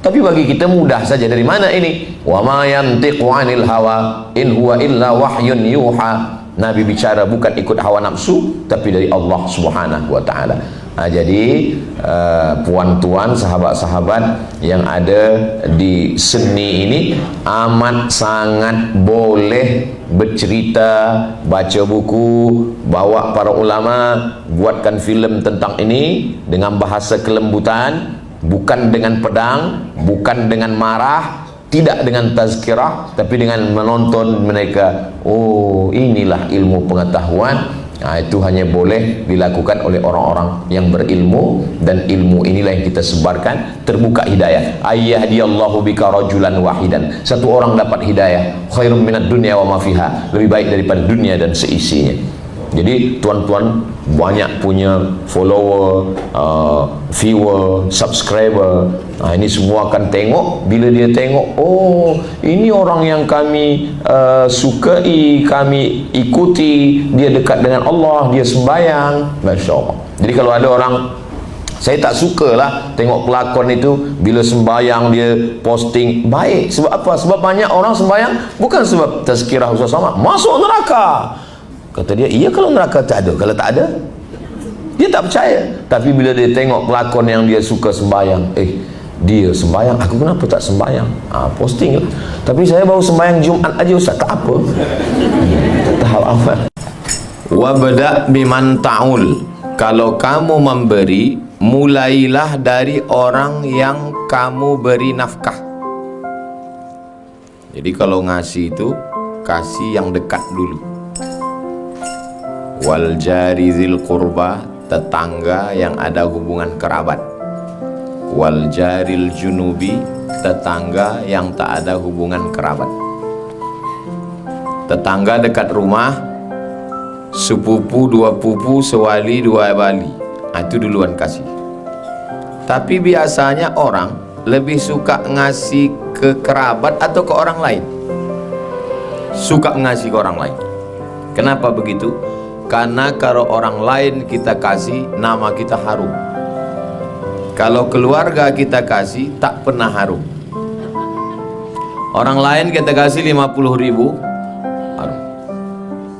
Tapi bagi kita mudah saja. Dari mana ini? Wa ma yantiqu 'anil hawa in huwa illa wahyun yuha. Nabi bicara bukan ikut hawa nafsu, tapi dari Allah Subhanahu wa taala. Jadi puan-tuan, sahabat-sahabat yang ada di seni ini amat sangat boleh bercerita, baca buku, bawa para ulama, buatkan filem tentang ini dengan bahasa kelembutan, bukan dengan pedang, bukan dengan marah, tidak dengan tazkirah, tapi dengan menonton mereka. Oh, inilah ilmu pengetahuan. Nah, itu hanya boleh dilakukan oleh orang-orang yang berilmu, dan ilmu inilah yang kita sebarkan. Terbuka hidayah. Ayyahdiyallahu bika rajulan wahidan. Satu orang dapat hidayah, khairum minad dunya wa ma fiha. Lebih baik daripada dunia dan seisinya. Jadi tuan-tuan banyak punya follower, viewer, subscriber. Nah, ini semua akan tengok. Bila dia tengok, oh ini orang yang kami sukai, kami ikuti, dia dekat dengan Allah, dia sembahyang, Masya Allah. Jadi kalau ada orang, saya tak sukalah tengok pelakon itu bila sembahyang dia posting baik. Sebab apa? Sebab banyak orang sembahyang bukan sebab tazkirah Ustaz Somad, masuk neraka. Kata dia, iya kalau neraka tak ada. Kalau tak ada, dia tak percaya. Tapi bila dia tengok pelakon yang dia suka sembahyang, dia sembahyang, aku kenapa tak sembahyang? Posting lah. Tapi saya baru sembahyang Jumat aja Ustaz. Tak apa. Tahap awal. Wabda biman ta'ul. Kalau kamu memberi, mulailah dari orang yang kamu beri nafkah. Jadi kalau ngasih itu kasih yang dekat dulu. Wal jari zil qurba, tetangga yang ada hubungan kerabat. Wal jaril junubi, tetangga yang tak ada hubungan kerabat. Tetangga dekat rumah, sepupu, dua pupu, sewali, dua bali, itu duluan kasih. Tapi biasanya orang lebih suka ngasih ke kerabat atau ke orang lain. Suka ngasih ke orang lain. Kenapa begitu? Karena kalau orang lain kita kasih, nama kita harum. Kalau keluarga kita kasih, tak pernah harum. Orang lain kita kasih 50.000, harum.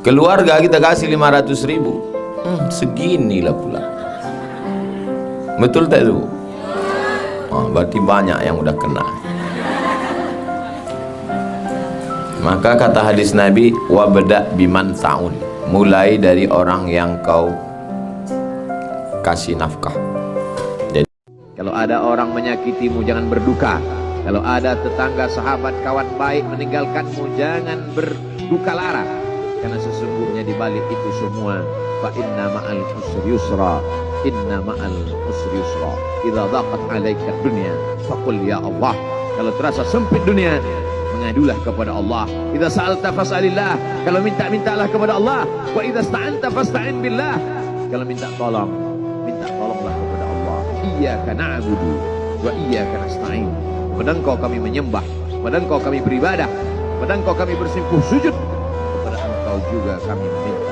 Keluarga kita kasih 500.000, seginilah pula. Betul tak itu? Berarti banyak yang udah kena. Maka kata hadis Nabi, wabda biman ta'un, mulai dari orang yang kau kasih nafkah. Jadi kalau ada orang menyakitimu, jangan berduka. Kalau ada tetangga, sahabat, kawan baik meninggalkanmu, jangan berduka lara. Karena sesungguhnya di balik itu semua, fa inna ma'al usri yusra, inna ma'al usri yusra. Idza dhaqat 'alaika dunya faqul ya Allah. Kalau terasa sempit dunia, mengadulah kepada Allah. Idza sa'alta fas'alillah, kalau minta-mintalah kepada Allah. Wa idza sta'anta fasta'in billah, kalau minta tolonglah kepada Allah. Iyyaka na'budu wa iyyaka nasta'in. Kepada Engkau kami menyembah, kepada Engkau kami beribadah, kepada Engkau kami bersimpuh sujud, kepada Engkau juga kami meminta.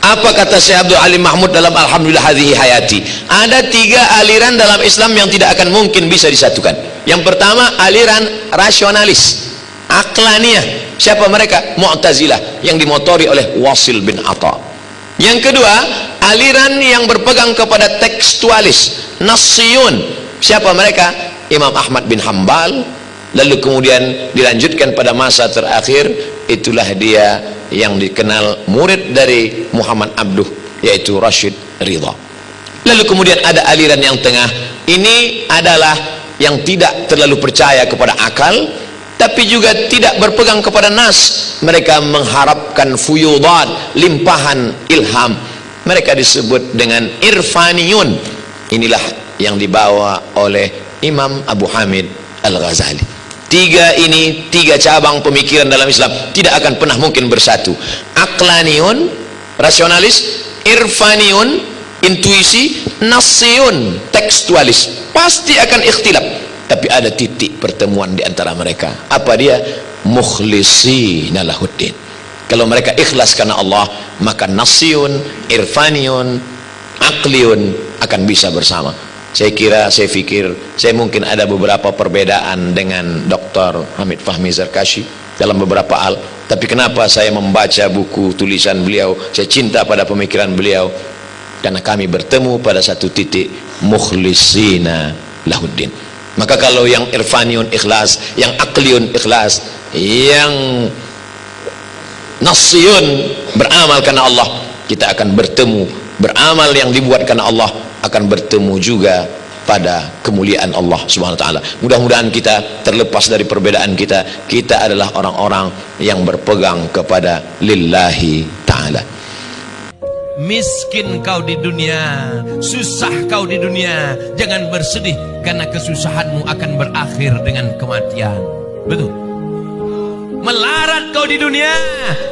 Apa kata Syekh Abdul Alim Mahmud dalam Alhamdulillah Hadhihi Hayati? Ada 3 aliran dalam Islam yang tidak akan mungkin bisa disatukan. Yang pertama, aliran rasionalis, aqlaniyah. Siapa mereka? Mu'tazilah, yang dimotori oleh Wasil bin Atha. Yang kedua, aliran yang berpegang kepada tekstualis, nassiyun. Siapa mereka? Imam Ahmad bin Hambal. Lalu kemudian dilanjutkan pada masa terakhir, itulah dia yang dikenal murid dari Muhammad Abduh, yaitu Rashid Ridha. Lalu kemudian ada aliran yang tengah. Ini adalah yang tidak terlalu percaya kepada akal, tapi juga tidak berpegang kepada nas. Mereka mengharapkan fuyudat, limpahan ilham. Mereka disebut dengan irfaniyun. Inilah yang dibawa oleh Imam Abu Hamid Al-Ghazali. 3 cabang pemikiran dalam Islam tidak akan pernah mungkin bersatu. Aqlaniyun, rasionalis; irfaniyun, intuisi; nassiyun, tekstualis. Pasti akan ikhtilaf, tapi ada titik pertemuan di antara mereka. Apa dia? Mukhlisina lahuddin. Kalau mereka ikhlas karena Allah, maka nassiyun, irfaniyun, aqliyun akan bisa bersama. Saya fikir saya mungkin ada beberapa perbedaan dengan Dr. Hamid Fahmi Zarkashi dalam beberapa hal, tapi kenapa saya membaca buku tulisan beliau, saya cinta pada pemikiran beliau, karena kami bertemu pada satu titik, mukhlisina lahuddin. Maka kalau yang irfaniyun ikhlas, yang aqliyun ikhlas, yang nassiyun beramal karena Allah, kita akan bertemu. Beramal yang dibuat karena Allah akan bertemu juga pada kemuliaan Allah Subhanahu wa taala. Mudah-mudahan kita terlepas dari perbedaan kita. Kita adalah orang-orang yang berpegang kepada lillahi taala. Miskin kau di dunia, susah kau di dunia, jangan bersedih karena kesusahanmu akan berakhir dengan kematian. Betul. Melarat kau di dunia,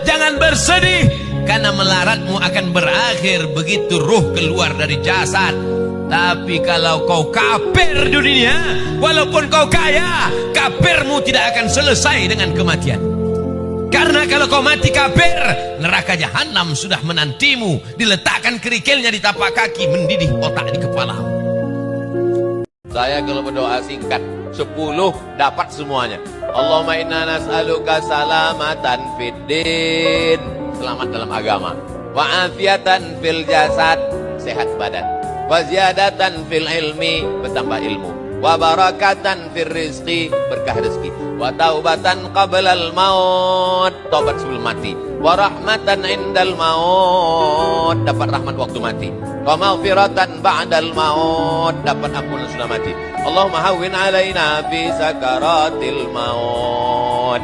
jangan bersedih karena melaratmu akan berakhir begitu ruh keluar dari jasad. Tapi kalau kau kafir di dunia, walaupun kau kaya, kafirmu tidak akan selesai dengan kematian. Karena kalau kau mati kafir, neraka jahanam sudah menantimu, diletakkan kerikilnya di tapak kaki, mendidih otak di kepala. Saya kalau berdoa singkat 10 dapat semuanya. Allahumma inna nas'aluka salamatan fid din, selamat dalam agama, wa afiatan fil jasad, sehat badan, wa ziyadatan fil ilmi, bertambah ilmu, wa barakatan fir rizqi, berkah rezeki, wa taubatan qablal maut, taubat sebelum mati, wa rahmatan indal maut, dapat rahmat waktu mati, wa maghfiratan ba'dal maut, dapat ampunan sudah mati. Allahumma hawwin alaina fi sakaratil maut,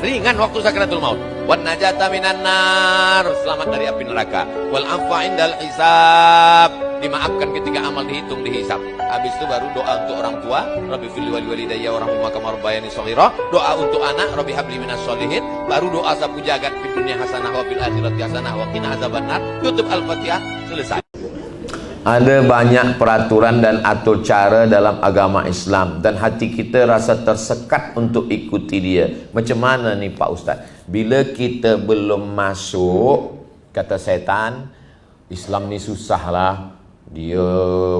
ringan waktu sakaratul maut, wan najata minan nar, selamat dari api neraka, wal afwa indal hisab, dimaafkan ketika amal dihitung dihisab. Habis itu baru doa untuk orang tua, Rabbi firli wali walidayya warhamhuma kama rabbayani shaghira, doa untuk anak, Rabbi habli minas sholihin, baru doa sapu jagat fid dunya hasanah wa fil akhirati hasanah wa qina azabannar, tutup Al-Fatihah, selesai. Ada banyak peraturan dan atur cara dalam agama Islam, dan hati kita rasa tersekat untuk ikuti dia. Macam mana ni Pak Ustaz? Bila kita belum masuk, kata setan, Islam ni susah lah. Dia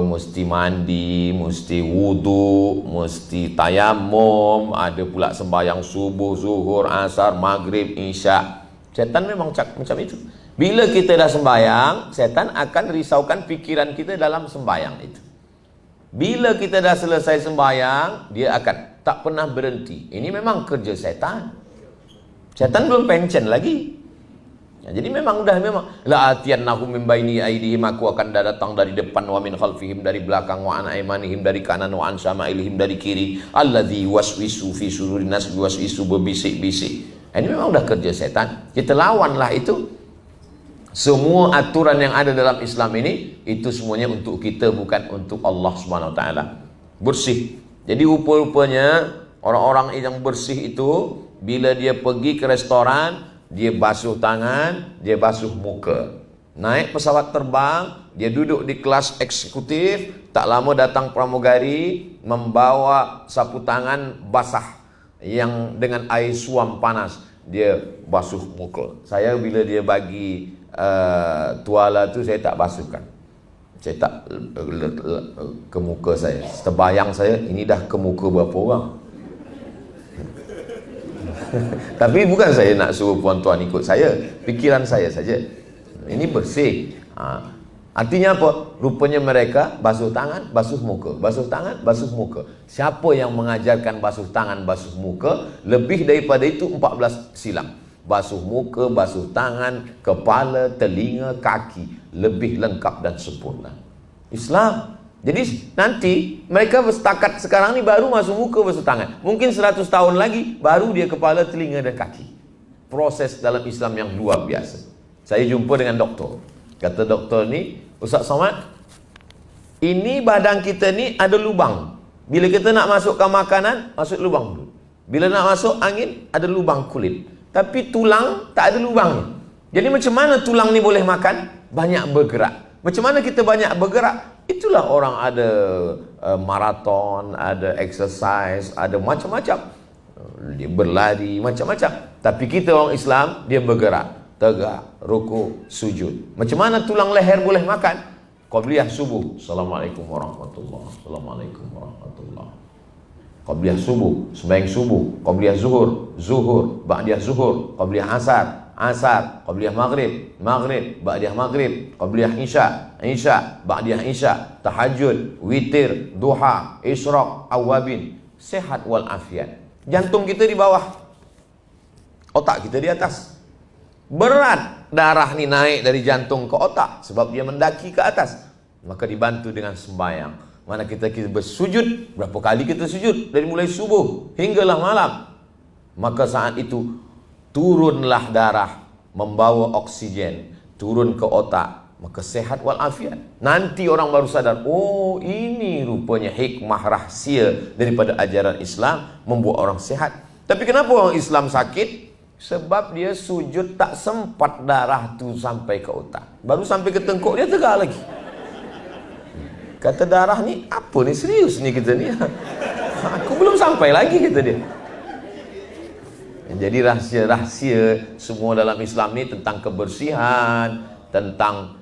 mesti mandi, mesti wudu, mesti tayamum, ada pula sembahyang subuh, zuhur, asar, maghrib, isya. Setan memang macam itu. Bila kita dah sembahyang, setan akan risaukan fikiran kita dalam sembahyang itu. Bila kita dah selesai sembahyang, dia akan tak pernah berhenti. Ini memang kerja setan. Setan belum pension lagi. Ya, jadi memang la atiyannahum min baini aydihim, aku akan datang dari depan, wa min khalfihim, dari belakang, wa an aymanihim, dari kanan, wa an syama'ilihim, dari kiri, alladzi waswisu fi sudurin nas, waswisu, berbisik-bisik. Ini memang udah kerja setan. Kita lawanlah itu. Semua aturan yang ada dalam Islam ini, itu semuanya untuk kita, bukan untuk Allah Subhanahu wa taala. Bersih. Jadi rupa-rupanya orang-orang yang bersih itu, bila dia pergi ke restoran, dia basuh tangan, dia basuh muka. Naik pesawat terbang, dia duduk di kelas eksekutif, tak lama datang pramugari membawa sapu tangan basah yang dengan air suam panas, dia basuh muka. Saya bila dia bagi tuala tu, saya tak basuhkan. Saya tak ke muka saya. Terbayang saya, ini dah ke muka berapa orang. Tapi bukan saya nak suruh puan-tuan ikut saya, pikiran saya saja. Ini bersih. Artinya apa? Rupanya mereka basuh tangan, basuh muka, basuh tangan, basuh muka. Siapa yang mengajarkan basuh tangan, basuh muka? Lebih daripada itu 14 silam. Basuh muka, basuh tangan, kepala, telinga, kaki, lebih lengkap dan sempurna Islam. Jadi nanti mereka setakat sekarang ni baru basuh muka, basuh tangan. Mungkin 100 tahun lagi baru dia kepala, telinga dan kaki. Proses dalam Islam yang luar biasa. Saya jumpa dengan doktor. Kata doktor ni, Ustaz Somad, ini badan kita ni ada lubang. Bila kita nak masukkan makanan, masuk lubang dulu. Bila nak masuk angin, ada lubang kulit. Tapi tulang tak ada lubangnya. Jadi macam mana tulang ni boleh makan? Banyak bergerak. Macam mana kita banyak bergerak? Itulah orang ada maraton, ada exercise, ada macam-macam. Dia berlari, macam-macam. Tapi kita orang Islam, dia bergerak. Tegak, ruku, sujud. Macam mana tulang leher boleh makan? Qabliyah subuh. Assalamualaikum warahmatullahi wabarakatuh. Assalamualaikum warahmatullahi wabarakatuh. Qabliyah subuh, sembahyang subuh. Qabliyah zuhur, zuhur. Ba'diyah zuhur. Qabliyah asar, asar. Qabliyah maghrib, maghrib. Ba'diyah maghrib. Qabliyah isya, isya. Ba'diyah isya. Tahajud, witir, duha, isyraq, awabin. Sehat wal afiat. Jantung kita di bawah, otak kita di atas. Berat darah ni naik dari jantung ke otak sebab dia mendaki ke atas. Maka dibantu dengan sembahyang. Mana kita bersujud, berapa kali kita sujud dari mulai subuh hinggalah malam. Maka saat itu turunlah darah membawa oksigen turun ke otak, maka sehat wal afiat. Nanti orang baru sadar, oh ini rupanya hikmah rahsia daripada ajaran Islam membuat orang sehat. Tapi kenapa orang Islam sakit? Sebab dia sujud tak sempat darah tu sampai ke otak. Baru sampai ke tengkuk dia tegak lagi. Kata darah ni, apa ni, serius ni kita ni. Aku belum sampai lagi, kata dia. Jadi rahsia-rahsia semua dalam Islam ni tentang kebersihan, tentang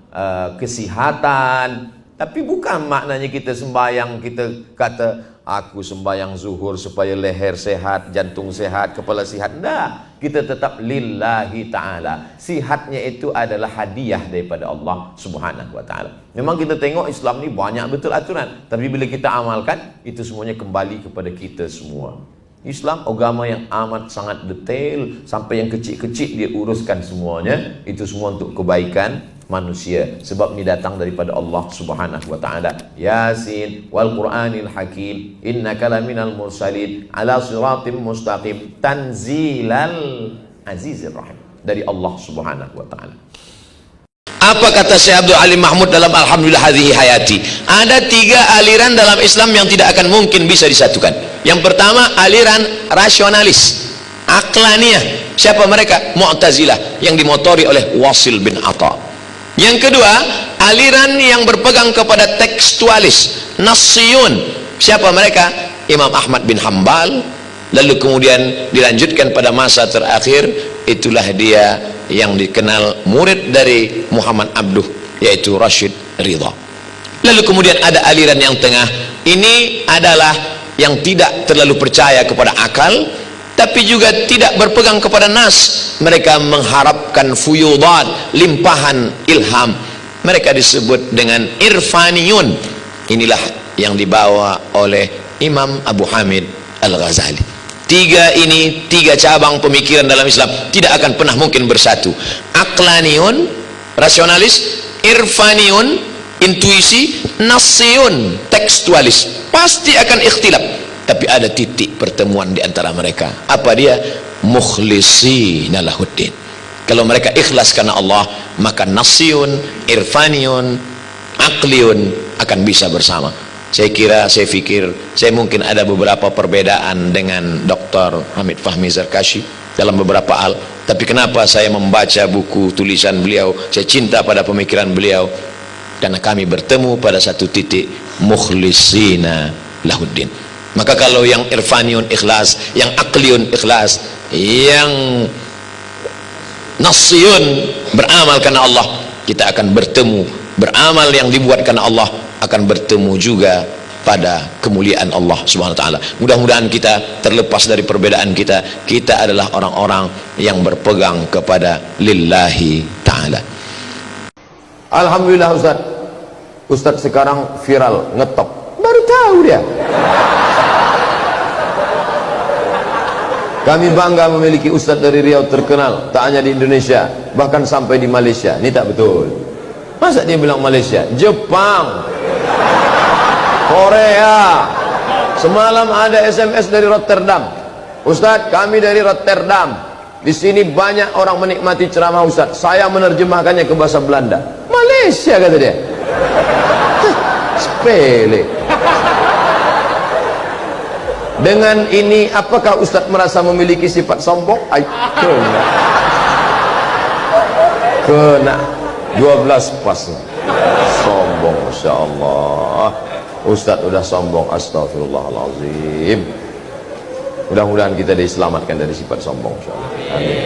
kesihatan. Tapi bukan maknanya kita sembahyang, kita kata aku sembahyang zuhur supaya leher sehat, jantung sehat, kepala sehat. Nah, kita tetap lillahi ta'ala. Sihatnya itu adalah hadiah daripada Allah subhanahu wa ta'ala. Memang kita tengok Islam ni banyak betul aturan, tapi bila kita amalkan, itu semuanya kembali kepada kita semua. Islam agama yang amat sangat detail, sampai yang kecil-kecil dia uruskan semuanya. Itu semua untuk kebaikan manusia, sebab ini datang daripada Allah subhanahu wa ta'ala. Yasin wal Qur'anil Hakim innaka laminal mursalin ala siratim mustaqim tanzilal azizir rahim, dari Allah subhanahu wa ta'ala. Apa kata Syekh Abdul Alim Mahmud dalam Alhamdulillah Hadhihi Hayati? Ada 3 aliran dalam Islam yang tidak akan mungkin bisa disatukan. Yang pertama, aliran rasionalis, aqlaniyah. Siapa mereka? Mu'tazilah, yang dimotori oleh Wasil bin Atha. Yang kedua, aliran yang berpegang kepada tekstualis, nassiyun. Siapa mereka? Imam Ahmad bin Hambal. Lalu kemudian dilanjutkan pada masa terakhir, itulah dia yang dikenal murid dari Muhammad Abduh, yaitu Rashid Ridha. Lalu kemudian ada aliran yang tengah. Ini adalah yang tidak terlalu percaya kepada akal, tapi juga tidak berpegang kepada nas. Mereka mengharapkan fuyudat, limpahan ilham. Mereka disebut dengan irfaniyun. Inilah yang dibawa oleh Imam Abu Hamid Al-Ghazali. 3 cabang pemikiran dalam Islam tidak akan pernah mungkin bersatu. Aqlaniyun, rasionalis; irfaniyun, intuisi; nassiyun, tekstualis. Pasti akan ikhtilaf, tapi ada titik pertemuan di antara mereka. Apa dia? Mukhlishina lahuddin. Kalau mereka ikhlas karena Allah, maka nassiyun, irfaniyun, aqliyun akan bisa bersama. Saya fikir saya mungkin ada beberapa perbedaan dengan Dr. Hamid Fahmi Zarkashi dalam beberapa hal, tapi kenapa saya membaca buku tulisan beliau, saya cinta pada pemikiran beliau, karena kami bertemu pada satu titik, mukhlishina lahuddin. Maka kalau yang irfaniyun ikhlas, yang aqliyun ikhlas, yang nassiyun beramal karena Allah, kita akan bertemu. Beramal yang dibuat karena Allah akan bertemu juga pada kemuliaan Allah subhanahu wa ta'ala. Mudah-mudahan kita terlepas dari perbedaan kita. Kita adalah orang-orang yang berpegang kepada lillahi ta'ala. Alhamdulillah Ustaz sekarang viral, ngetop. Baru tahu dia. Kami bangga memiliki Ustaz dari Riau terkenal, tak hanya di Indonesia, bahkan sampai di Malaysia. Ini tak betul. Masa dia bilang Malaysia? Jepang, Korea. Semalam ada SMS dari Rotterdam. Ustaz, kami dari Rotterdam. Di sini banyak orang menikmati ceramah Ustaz. Saya menerjemahkannya ke bahasa Belanda. Malaysia, kata dia. Sepele. Dengan ini, apakah Ustaz merasa memiliki sifat sombong? Kena 12 pas. Sombong, Masya Allah. Ustaz udah sombong, astagfirullahaladzim. Mudah-mudahan kita diselamatkan dari sifat sombong, Masya Allah. Amin.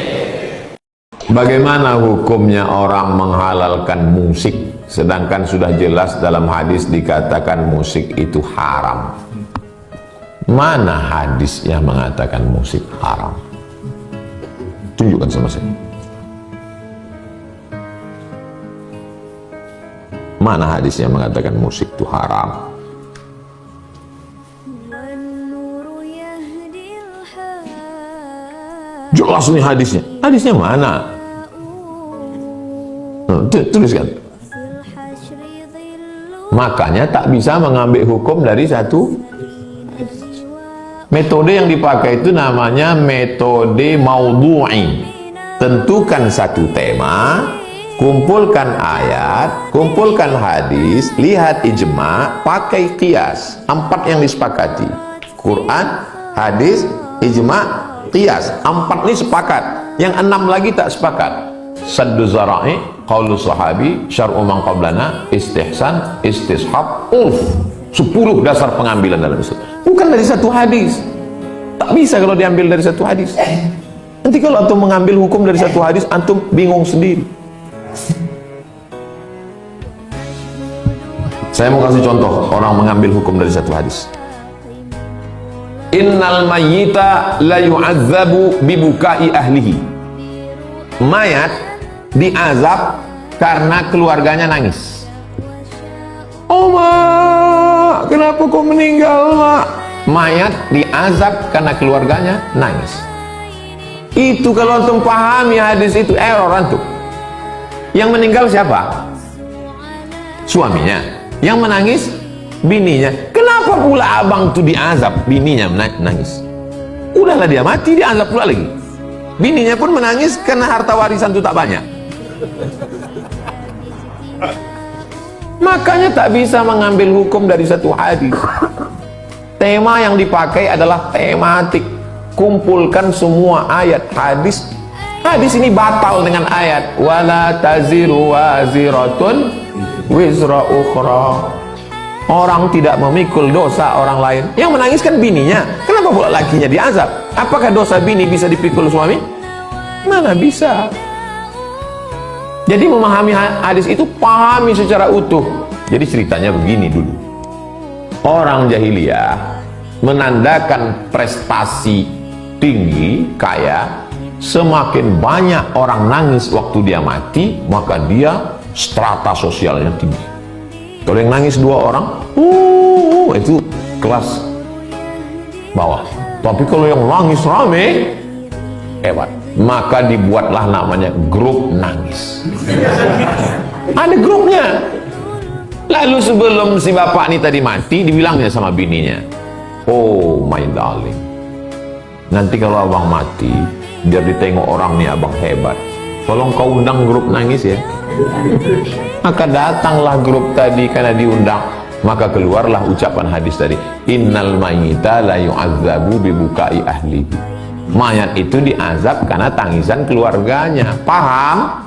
Bagaimana hukumnya orang menghalalkan musik, sedangkan sudah jelas dalam hadis dikatakan musik itu haram? Mana hadis yang mengatakan musik haram? Tunjukkan sama saya. Mana hadis yang mengatakan musik itu haram? Jelas nih hadisnya. Hadisnya mana? Tuliskan. Makanya tak bisa mengambil hukum dari satu metode yang dipakai. Itu namanya metode maudhu'i. Tentukan satu tema, kumpulkan ayat, kumpulkan hadis, lihat ijma', pakai qiyas. 4 yang disepakati: Quran, hadis, ijma', qiyas. 4 ini sepakat, yang 6 lagi tak sepakat. Saddu zara'i, qaulu sahabi, syar'u man qablana, istihsan, istishab, 10 dasar pengambilan dalam Islam. Bukan dari satu hadis. Tak bisa kalau diambil dari satu hadis. Nanti kalau antum mengambil hukum dari satu hadis, antum bingung sendiri. Saya mau kasih contoh orang mengambil hukum dari satu hadis. innal mayyita la yu'adzabu bibukai ahlihi. Mayat diazab karena keluarganya nangis. Oh mak, kenapa kau meninggal mak? Mayat diazab karena keluarganya nangis. Itu kalau antum pahami hadis itu error antum. Yang meninggal siapa? Suaminya. Yang menangis bininya. Kenapa pula abang itu diazab? Bininya menangis. Udahlah dia mati, diazab pula lagi. Bininya pun menangis karena harta warisan itu tak banyak. Makanya tak bisa mengambil hukum dari satu hadis. Tema yang dipakai adalah tematik. Kumpulkan semua ayat hadis. Hadis ini batal dengan ayat wala taziru waziratun wizra ukhra. Orang tidak memikul dosa orang lain. Yang menangis kan bininya. Kenapa pula lakinya diazab? Apakah dosa bini bisa dipikul suami? Mana bisa? Jadi memahami hadis itu pahami secara utuh. Jadi ceritanya begini dulu. Orang jahiliyah menandakan prestasi tinggi, kaya. Semakin banyak orang nangis waktu dia mati, maka dia strata sosialnya tinggi. Kalau yang nangis 2 orang, itu kelas bawah. Tapi kalau yang nangis rame, hebat. Maka dibuatlah namanya grup nangis. Ada grupnya. Lalu sebelum si bapak ini tadi mati, dibilangnya sama bininya, oh my darling, nanti kalau abang mati, biar ditengok orang nih abang hebat, tolong kau undang grup nangis ya. Maka datanglah grup tadi karena diundang. Maka keluarlah ucapan hadis tadi, innal mayyita la yu'adzabu bibukai ahlihi. Mayat itu diazab karena tangisan keluarganya. Paham?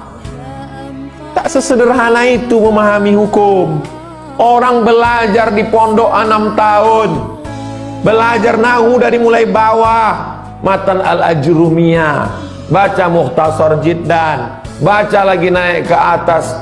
Tak sesederhana itu memahami hukum. Orang belajar di pondok 6 tahun, belajar nahu dari mulai bawah, matan al-ajrumiyah, baca mukhtasar jiddan, baca lagi naik ke atas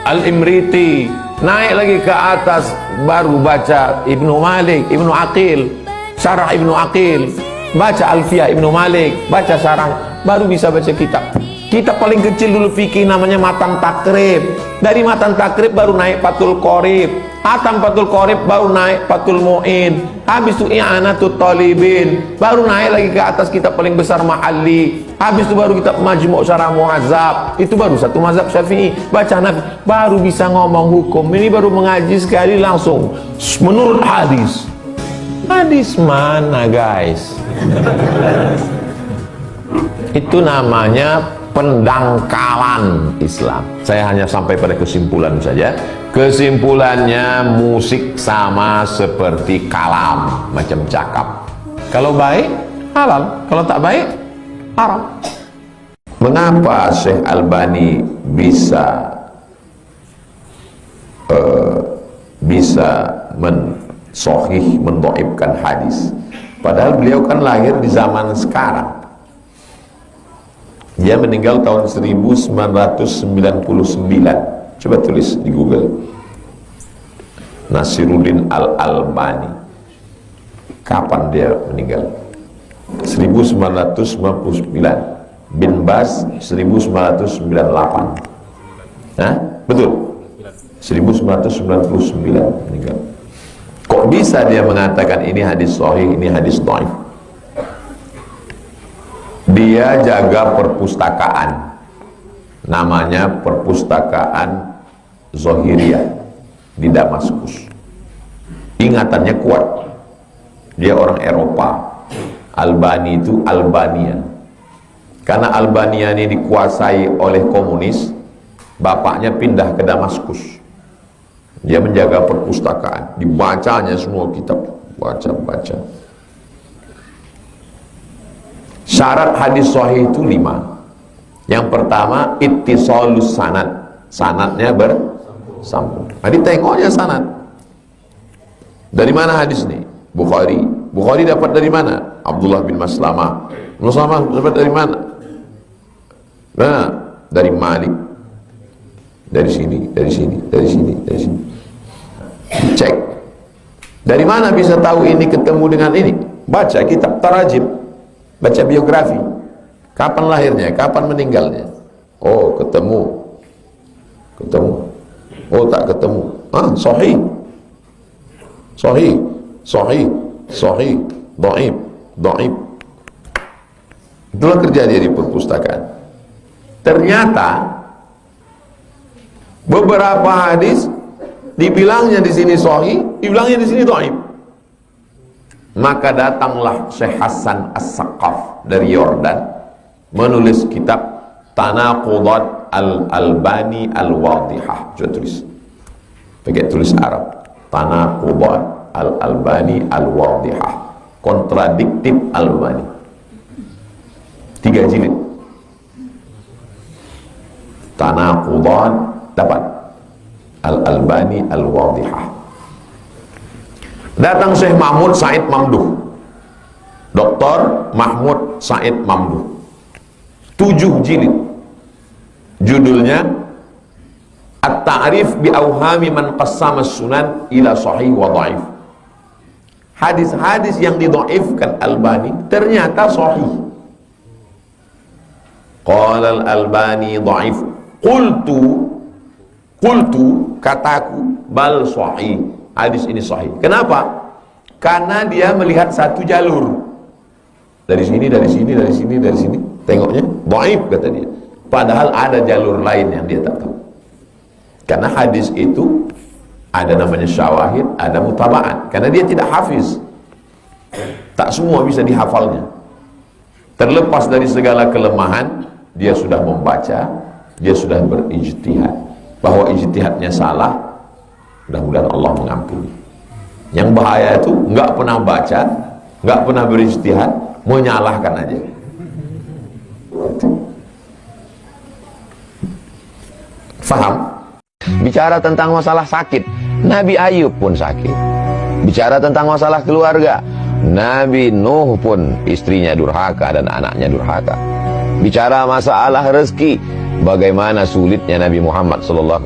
al-imriti, naik lagi ke atas baru baca Ibnu Malik, Ibnu Aqil, Syarah Ibnu Aqil, baca Alfiyah Ibnu Malik, baca Syarah, baru bisa baca kitab. Kitab paling kecil dulu fikih namanya Matan Takrib. Dari Matan Takrib baru naik Fathul Qorib. Hatam Fathul Qorib baru naik Fathul Mu'in. Habis itu I'anatul Talibin. Baru naik lagi ke atas kitab paling besar Ma'ali. Habis itu baru kitab Majmu' Syarah Muhazzab. Itu baru satu mazhab Syafi'i. Baca Nabi, baru bisa ngomong hukum. Ini baru mengaji sekali langsung menurut hadis. Hadis mana guys? Itu namanya pendangkalan Islam. Saya hanya sampai pada kesimpulan saja. Kesimpulannya, musik sama seperti kalam, macam cakap. Kalau baik halal, kalau tak baik haram. Mengapa Syekh Albani bisa mendhaifkan hadis? Padahal beliau kan lahir di zaman sekarang. Dia meninggal tahun 1999. Coba tulis di Google. Nasiruddin Al-Albani. Kapan dia meninggal? 1999. Bin Baz 1998. Hah? Betul? 1999 meninggal. Kok bisa dia mengatakan ini hadis sahih, ini hadis dhaif? Dia jaga perpustakaan, namanya Perpustakaan Zohiriyah di Damaskus. Ingatannya kuat. Dia orang Eropa. Albani itu Albania. Karena Albania ini dikuasai oleh komunis, bapaknya pindah ke Damaskus. Dia menjaga perpustakaan, dibacanya semua kitab, baca. Syarat hadis sahih itu 5. Yang pertama, ittisalus sanad. Sanadnya bersambung. Jadi tengoknya sanad. Dari mana hadis ini? Bukhari. Bukhari dapat dari mana? Abdullah bin Maslamah. Maslamah dapat dari mana? Nah, dari Malik. Dari sini. Cek. Dari mana bisa tahu ini ketemu dengan ini? Baca kitab tarajim, baca biografi. Kapan lahirnya, kapan meninggalnya. Oh, ketemu. Oh, tak ketemu. Sahih. Dhaif. Itulah kerja dia di perpustakaan. Ternyata beberapa hadis dibilangnya di sini sahih, dibilangnya di sini dhaif. Maka datanglah Syekh Hasan As-Saqaf dari Yordan menulis kitab Tanaqudat Al-Albani Al-Wadihah. Coba tulis. Pakai tulis Arab. Tanaqudat Al-Albani Al-Wadihah. Kontradiktif Albani. 3 jilid. Tanaqudat dapat Al-Albani Al-Wadihah. Datang Syekh Mahmud Said Mamduh, Dr. Mahmud Said Mamduh, 7 jilid. Judulnya At-Ta'rif bi Awhami Man Qassama Sunan ila Sahih wa Dhaif. Hadis-hadis yang didhaifkan Albani ternyata sahih. Qala Al-Albani dhaif. Qultu kataku bal sahih. Hadis ini sahih. Kenapa? Karena dia melihat satu jalur. Dari sini. Tengoknya dhaif kata dia. Padahal ada jalur lain yang dia tak tahu. Karena hadis itu ada namanya syawahid, ada mutaba'at. Karena dia tidak hafiz. Tak semua bisa dihafalnya. Terlepas dari segala kelemahan, dia sudah membaca, dia sudah berijtihad. Bahwa ijtihadnya salah, mudah-mudahan Allah mengampuni. Yang bahaya itu nggak pernah baca, nggak pernah berijtihad, menyalahkan aja. Faham? Bicara tentang masalah sakit, Nabi Ayub pun sakit. Bicara tentang masalah keluarga, Nabi Nuh pun istrinya durhaka dan anaknya durhaka. Bicara masalah rezeki, bagaimana sulitnya Nabi Muhammad SAW,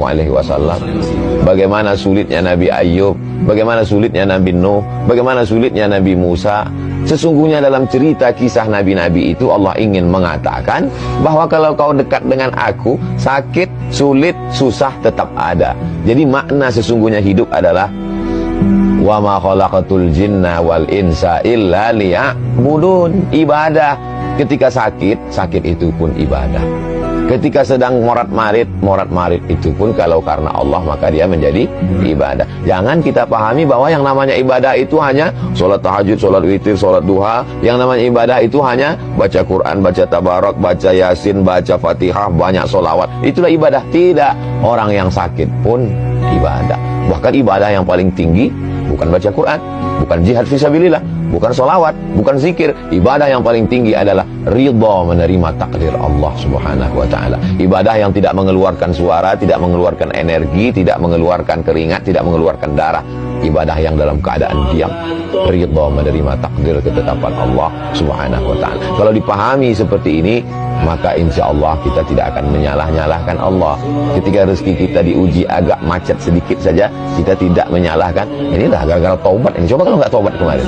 bagaimana sulitnya Nabi Ayub, bagaimana sulitnya Nabi Nuh, bagaimana sulitnya Nabi Musa. Sesungguhnya dalam cerita kisah Nabi-Nabi itu Allah ingin mengatakan bahwa kalau kau dekat dengan aku, sakit, sulit, susah tetap ada. Jadi makna sesungguhnya hidup adalah wa ma khalaqatul jinna wal insa illa liya'budun. Ibadah. Ketika sakit itu pun ibadah. Ketika sedang morat-marit itu pun kalau karena Allah maka dia menjadi ibadah. Jangan kita pahami bahwa yang namanya ibadah itu hanya sholat tahajud, sholat witir, sholat duha. Yang namanya ibadah itu hanya baca Quran, baca tabarak, baca yasin, baca fatihah, banyak sholawat. Itulah ibadah. Tidak. Orang yang sakit pun ibadah. Bahkan ibadah yang paling tinggi bukan baca Quran, bukan jihad fisabilillah, bukan sholawat, bukan zikir. Ibadah yang paling tinggi adalah ridha menerima takdir Allah Subhanahu wa ta'ala. Ibadah yang tidak mengeluarkan suara, tidak mengeluarkan energi, tidak mengeluarkan keringat, tidak mengeluarkan darah. Ibadah yang dalam keadaan diam, ridha menerima takdir ketetapan Allah Subhanahu wa ta'ala. Kalau dipahami seperti ini, maka insya Allah kita tidak akan menyalah-nyalahkan Allah. Ketika rezeki kita diuji agak macet sedikit saja, kita tidak menyalahkan, ini dah gagal taubat ini. Coba kalau nggak taubat kemarin.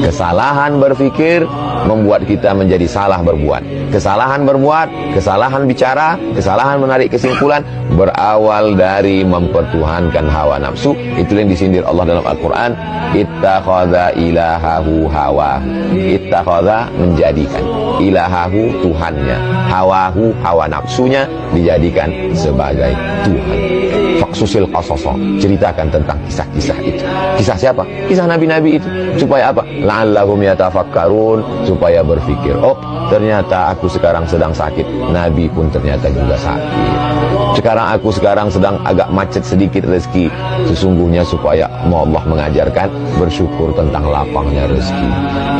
Kesalahan berpikir membuat kita menjadi salah berbuat. Kesalahan berbuat, kesalahan bicara, kesalahan menarik kesimpulan berawal dari mempertuhankan hawa nafsu. Itulah yang disindir Allah dalam Al-Quran. Ittakhadha ilahahu hawa. Ittakhadha menjadikan ilahahu Tuhannya, hawahu hawa nafsunya dijadikan sebagai Tuhan. Faksusil qasaso, ceritakan tentang kisah-kisah itu. Kisah siapa? Kisah nabi-nabi itu. Supaya apa? La'allahum yatafakkarun, supaya berpikir, oh ternyata aku sekarang sedang sakit, nabi pun ternyata juga sakit. Sekarang aku sedang agak macet sedikit rezeki, sesungguhnya supaya Allah mengajarkan bersyukur tentang lapangnya rezeki.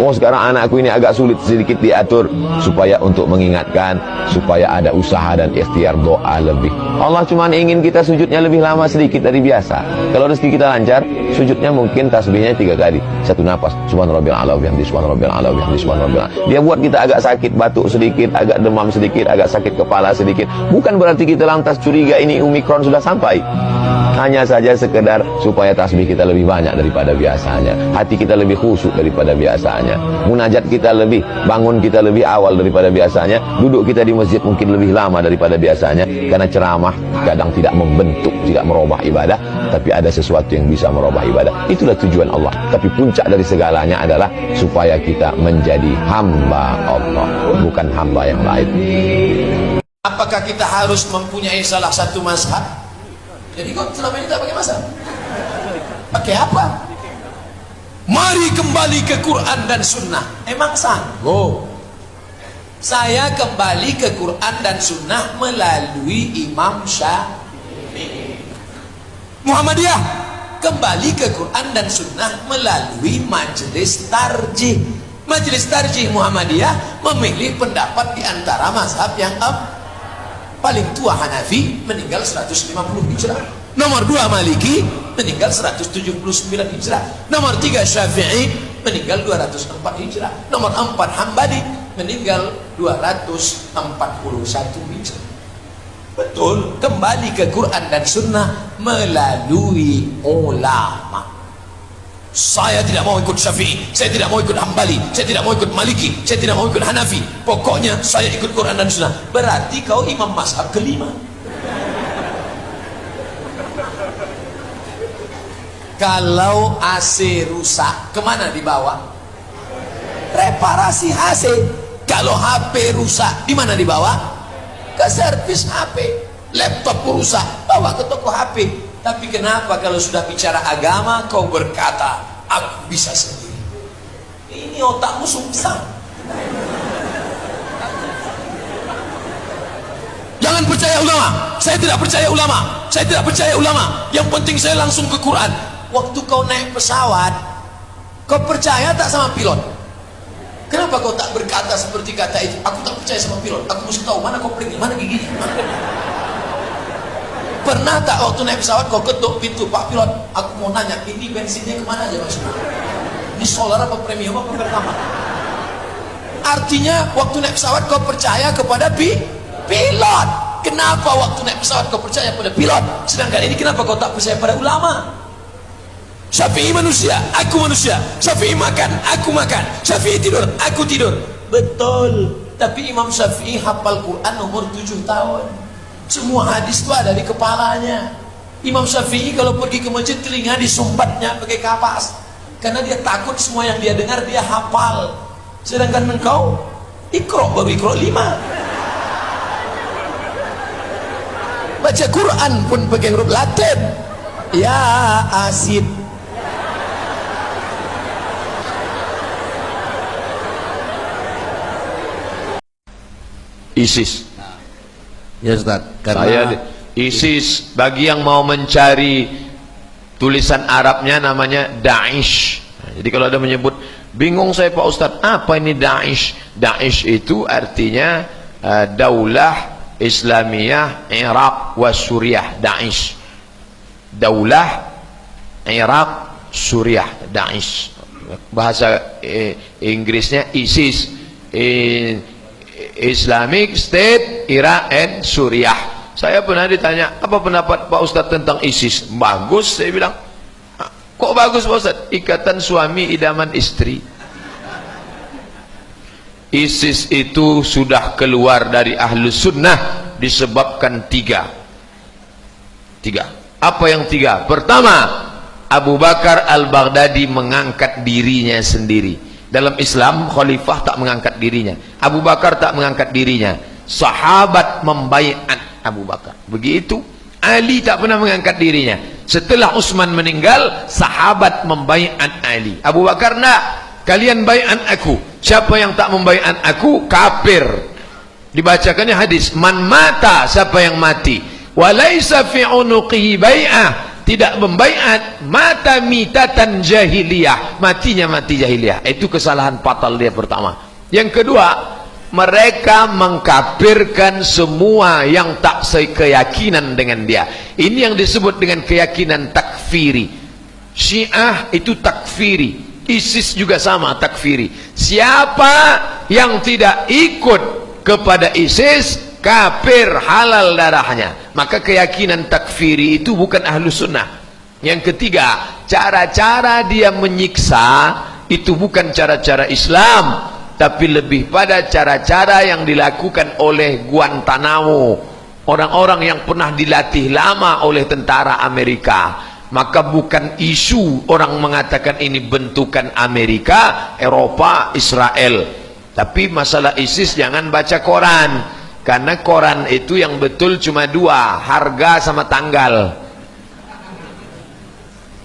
Oh sekarang anakku ini agak sulit sedikit diatur, supaya untuk untuk mengingatkan supaya ada usaha dan ikhtiar doa lebih. Allah cuma ingin kita sujudnya lebih lama sedikit dari biasa. Kalau rezeki kita lancar, sujudnya mungkin tasbihnya 3 kali, 1 napas, subhanarabbil a'la wa bihamdihi, subhanarabbil a'la wa bihamdihi, subhanarabbil a'la. Dia buat kita agak sakit batuk sedikit, agak demam sedikit, agak sakit kepala sedikit. Bukan berarti kita lantas curiga ini Omikron sudah sampai. Hanya saja sekedar supaya tasbih kita lebih banyak daripada biasanya, hati kita lebih khusyuk daripada biasanya, munajat kita lebih, bangun kita lebih awal daripada biasanya, duduk kita di masjid mungkin lebih lama daripada biasanya, karena ceramah kadang tidak membentuk, tidak merubah ibadah, tapi ada sesuatu yang bisa merubah ibadah. Itulah tujuan Allah. Tapi puncak dari segalanya adalah supaya kita menjadi hamba Allah, bukan hamba yang lain. Apakah kita harus mempunyai salah satu mazhab? Jadi kok selama ini tak pakai mazhab? Pakai apa? Mari kembali ke Quran dan Sunnah. Emang sanggup? Saya kembali ke Quran dan Sunnah melalui Imam Syafi'i. Muhammadiyah kembali ke Quran dan Sunnah melalui Majelis Tarjih. Majelis Tarjih Muhammadiyah memilih pendapat di antara mazhab yang paling tua Hanafi meninggal 150 Hijrah, nomor 2 Maliki meninggal 179 Hijrah, nomor 3 Syafi'i meninggal 204 Hijrah, nomor 4 Hambali meninggal 241 Hijrah. Betul, kembali ke Quran dan Sunnah melalui ulama. Saya tidak mau ikut Syafi'i, saya tidak mau ikut Hambali, saya tidak mau ikut Maliki, saya tidak mau ikut Hanafi. Pokoknya saya ikut Quran dan Sunnah. Berarti kau imam mazhab kelima. Kalau AC rusak, kemana dibawa? Reparasi AC. Kalau HP rusak, di mana dibawa? Ke servis HP. Laptop rusak, bawa ke toko HP. Tapi kenapa kalau sudah bicara agama kau berkata aku bisa sendiri? Ini otakmu sungsang. Jangan percaya ulama. Saya tidak percaya ulama. Saya tidak percaya ulama. Yang penting saya langsung ke Quran. Waktu kau naik pesawat, kau percaya tak sama pilot? Kenapa kau tak berkata seperti kata itu? Aku tak percaya sama pilot. Aku mesti tahu mana kau pergi, mana giginya. Pernah tak waktu naik pesawat kau ketuk pintu, Pak pilot, aku mau nanya, ini bensinnya kemana aja Mas? Ini solar apa premium apa pertama? Artinya waktu naik pesawat kau percaya kepada pilot. Kenapa waktu naik pesawat kau percaya pada pilot? Sedangkan ini kenapa kau tak percaya pada ulama? Syafi'i manusia, aku manusia. Syafi'i makan, aku makan. Syafi'i tidur, aku tidur. Betul. Tapi Imam Syafi'i hafal Quran umur 7 tahun. Semua hadis itu ada di kepalanya. Imam Syafi'i kalau pergi ke masjid telinga disumbatnya pakai kapas, karena dia takut semua yang dia dengar dia hafal. Sedangkan engkau Iqra baru Iqra 5. Baca Quran pun pakai huruf Latin. Ya asid. ISIS. Ya Ustaz, karena ISIS bagi yang mau mencari tulisan Arabnya namanya Daesh. Jadi kalau ada menyebut, bingung saya Pak Ustaz, apa ini Daesh? Daesh itu artinya Daulah Islamiyah Iraq wa Suriah, Daesh. Daulah Iraq Suriah, Daesh. Bahasa Inggrisnya ISIS, Islamic State Iraq and Suriah. Saya pernah ditanya, apa pendapat Pak Ustadz tentang ISIS? Bagus, saya bilang. Kok bagus Pak Ustadz? Ikatan suami idaman istri. ISIS itu sudah keluar dari Ahlus Sunnah disebabkan tiga. Apa yang tiga? Pertama, Abu Bakar al-Baghdadi mengangkat dirinya sendiri. Dalam Islam, khalifah tak mengangkat dirinya. Abu Bakar tak mengangkat dirinya. Sahabat membaiat Abu Bakar. Begitu, Ali tak pernah mengangkat dirinya. Setelah Utsman meninggal, sahabat membaiat Ali. Abu Bakar nak, kalian baiat aku. Siapa yang tak membaiat aku, kafir. Dibacakannya hadis, man mata, siapa yang mati, walaisa fi unuqihi bai'ah, tidak membaiat, mata mitatan jahiliyah, matinya mati jahiliyah. Itu kesalahan fatal dia pertama. Yang kedua, Mereka mengkafirkan semua yang tak sekeyakinan dengan dia. Ini yang disebut dengan keyakinan takfiri. Syiah itu takfiri, ISIS juga sama takfiri. Siapa yang tidak ikut kepada ISIS, kafir, halal darahnya. Maka keyakinan takfiri itu bukan ahlu sunnah. Yang ketiga, cara-cara dia menyiksa itu bukan cara-cara Islam, tapi lebih pada cara-cara yang dilakukan oleh Guantanamo, orang-orang yang pernah dilatih lama oleh tentara Amerika. Maka bukan isu orang mengatakan ini bentukan Amerika, Eropa, Israel. Tapi masalah ISIS jangan baca koran, karena koran itu yang betul cuma dua, harga sama tanggal.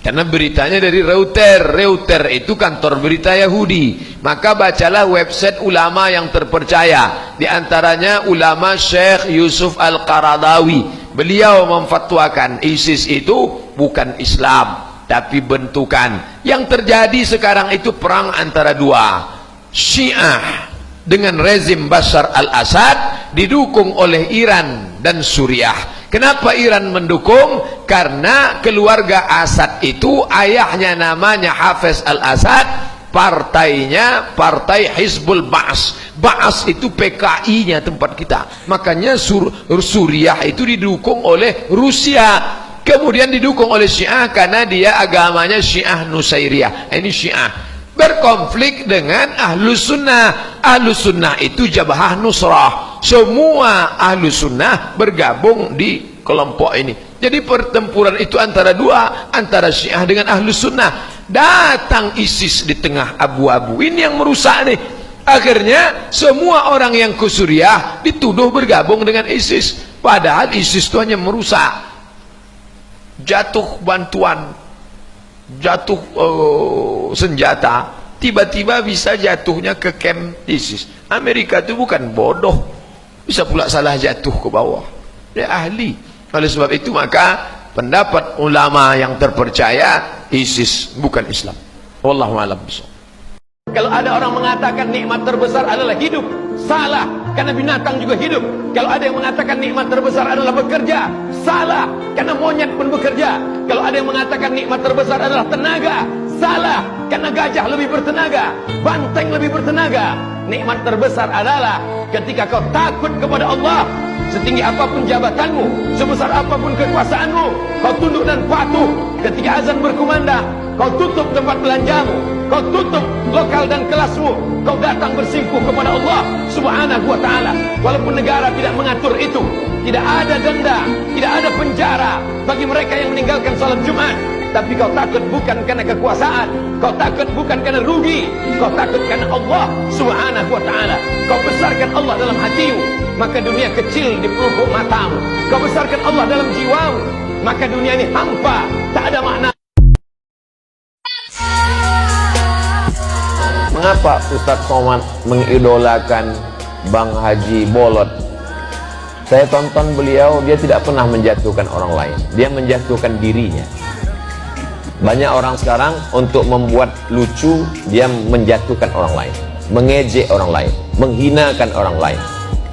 Karena beritanya dari Reuters. Reuters itu kantor berita Yahudi. Maka bacalah website ulama yang terpercaya. Di antaranya ulama Syekh Yusuf Al-Qaradawi. Beliau memfatwakan ISIS itu bukan Islam, tapi bentukan. Yang terjadi sekarang itu perang antara dua. Syiah dengan rezim Bashar al-Assad didukung oleh Iran dan Suriah. Kenapa Iran mendukung? Karena keluarga Assad itu ayahnya namanya Hafiz al-Assad, partainya partai Hizbul Ba'as. Ba'as itu PKI-nya tempat kita. Makanya Suriah itu didukung oleh Rusia. Kemudian didukung oleh Syiah karena dia agamanya Syiah Nusairiyah. Ini Syiah berkonflik dengan ahlu sunnah. Ahlu sunnah itu Jabhah Nusrah. Semua ahlu sunnah bergabung di kelompok ini. Jadi pertempuran itu antara dua, antara Syiah dengan ahlu sunnah. Datang ISIS di tengah abu-abu. Ini yang merusak nih. Akhirnya semua orang yang ke Suriah dituduh bergabung dengan ISIS. Padahal ISIS itu hanya merusak. Jatuh bantuan, jatuh senjata, tiba-tiba bisa jatuhnya ke camp ISIS. Amerika itu bukan bodoh, bisa pula salah jatuh ke bawah. Dia ahli. Oleh sebab itu maka pendapat ulama yang terpercaya, ISIS bukan Islam. Wallahu a'lam bishawab. Kalau ada orang mengatakan nikmat terbesar adalah hidup, salah, karena binatang juga hidup. Kalau ada yang mengatakan nikmat terbesar adalah bekerja, salah, karena monyet pun bekerja. Kalau ada yang mengatakan nikmat terbesar adalah tenaga, salah, karena gajah lebih bertenaga, banteng lebih bertenaga. Nikmat terbesar adalah ketika kau takut kepada Allah. Setinggi apapun jabatanmu, sebesar apapun kekuasaanmu, kau tunduk dan patuh. Ketika azan berkumandang, kau tutup tempat belanjamu, kau tutup lokal dan kelasmu, kau datang bersimpuh kepada Allah Subhanahu wa ta'ala. Walaupun negara tidak mengatur itu, tidak ada denda, tidak ada penjara bagi mereka yang meninggalkan salat Jumat. Tapi kau takut bukan karena kekuasaan, kau takut bukan karena rugi, kau takut karena Allah Subhanahu wa ta'ala. Kau besarkan Allah dalam hatimu, maka dunia kecil di pelupuk matamu. Kau besarkan Allah dalam jiwamu, maka dunia ini hampa, tak ada makna. Mengapa Ustaz Somad mengidolakan Bang Haji Bolot? Saya tonton beliau, dia tidak pernah menjatuhkan orang lain, dia menjatuhkan dirinya. Banyak orang sekarang untuk membuat lucu, dia menjatuhkan orang lain, mengejek orang lain, menghinakan orang lain.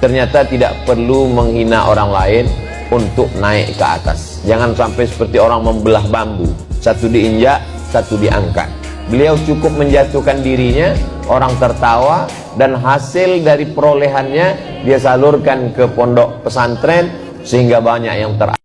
Ternyata tidak perlu menghina orang lain untuk naik ke atas. Jangan sampai seperti orang membelah bambu, satu diinjak, satu diangkat. Beliau cukup menjatuhkan dirinya, orang tertawa, dan hasil dari perolehannya dia salurkan ke pondok pesantren sehingga banyak yang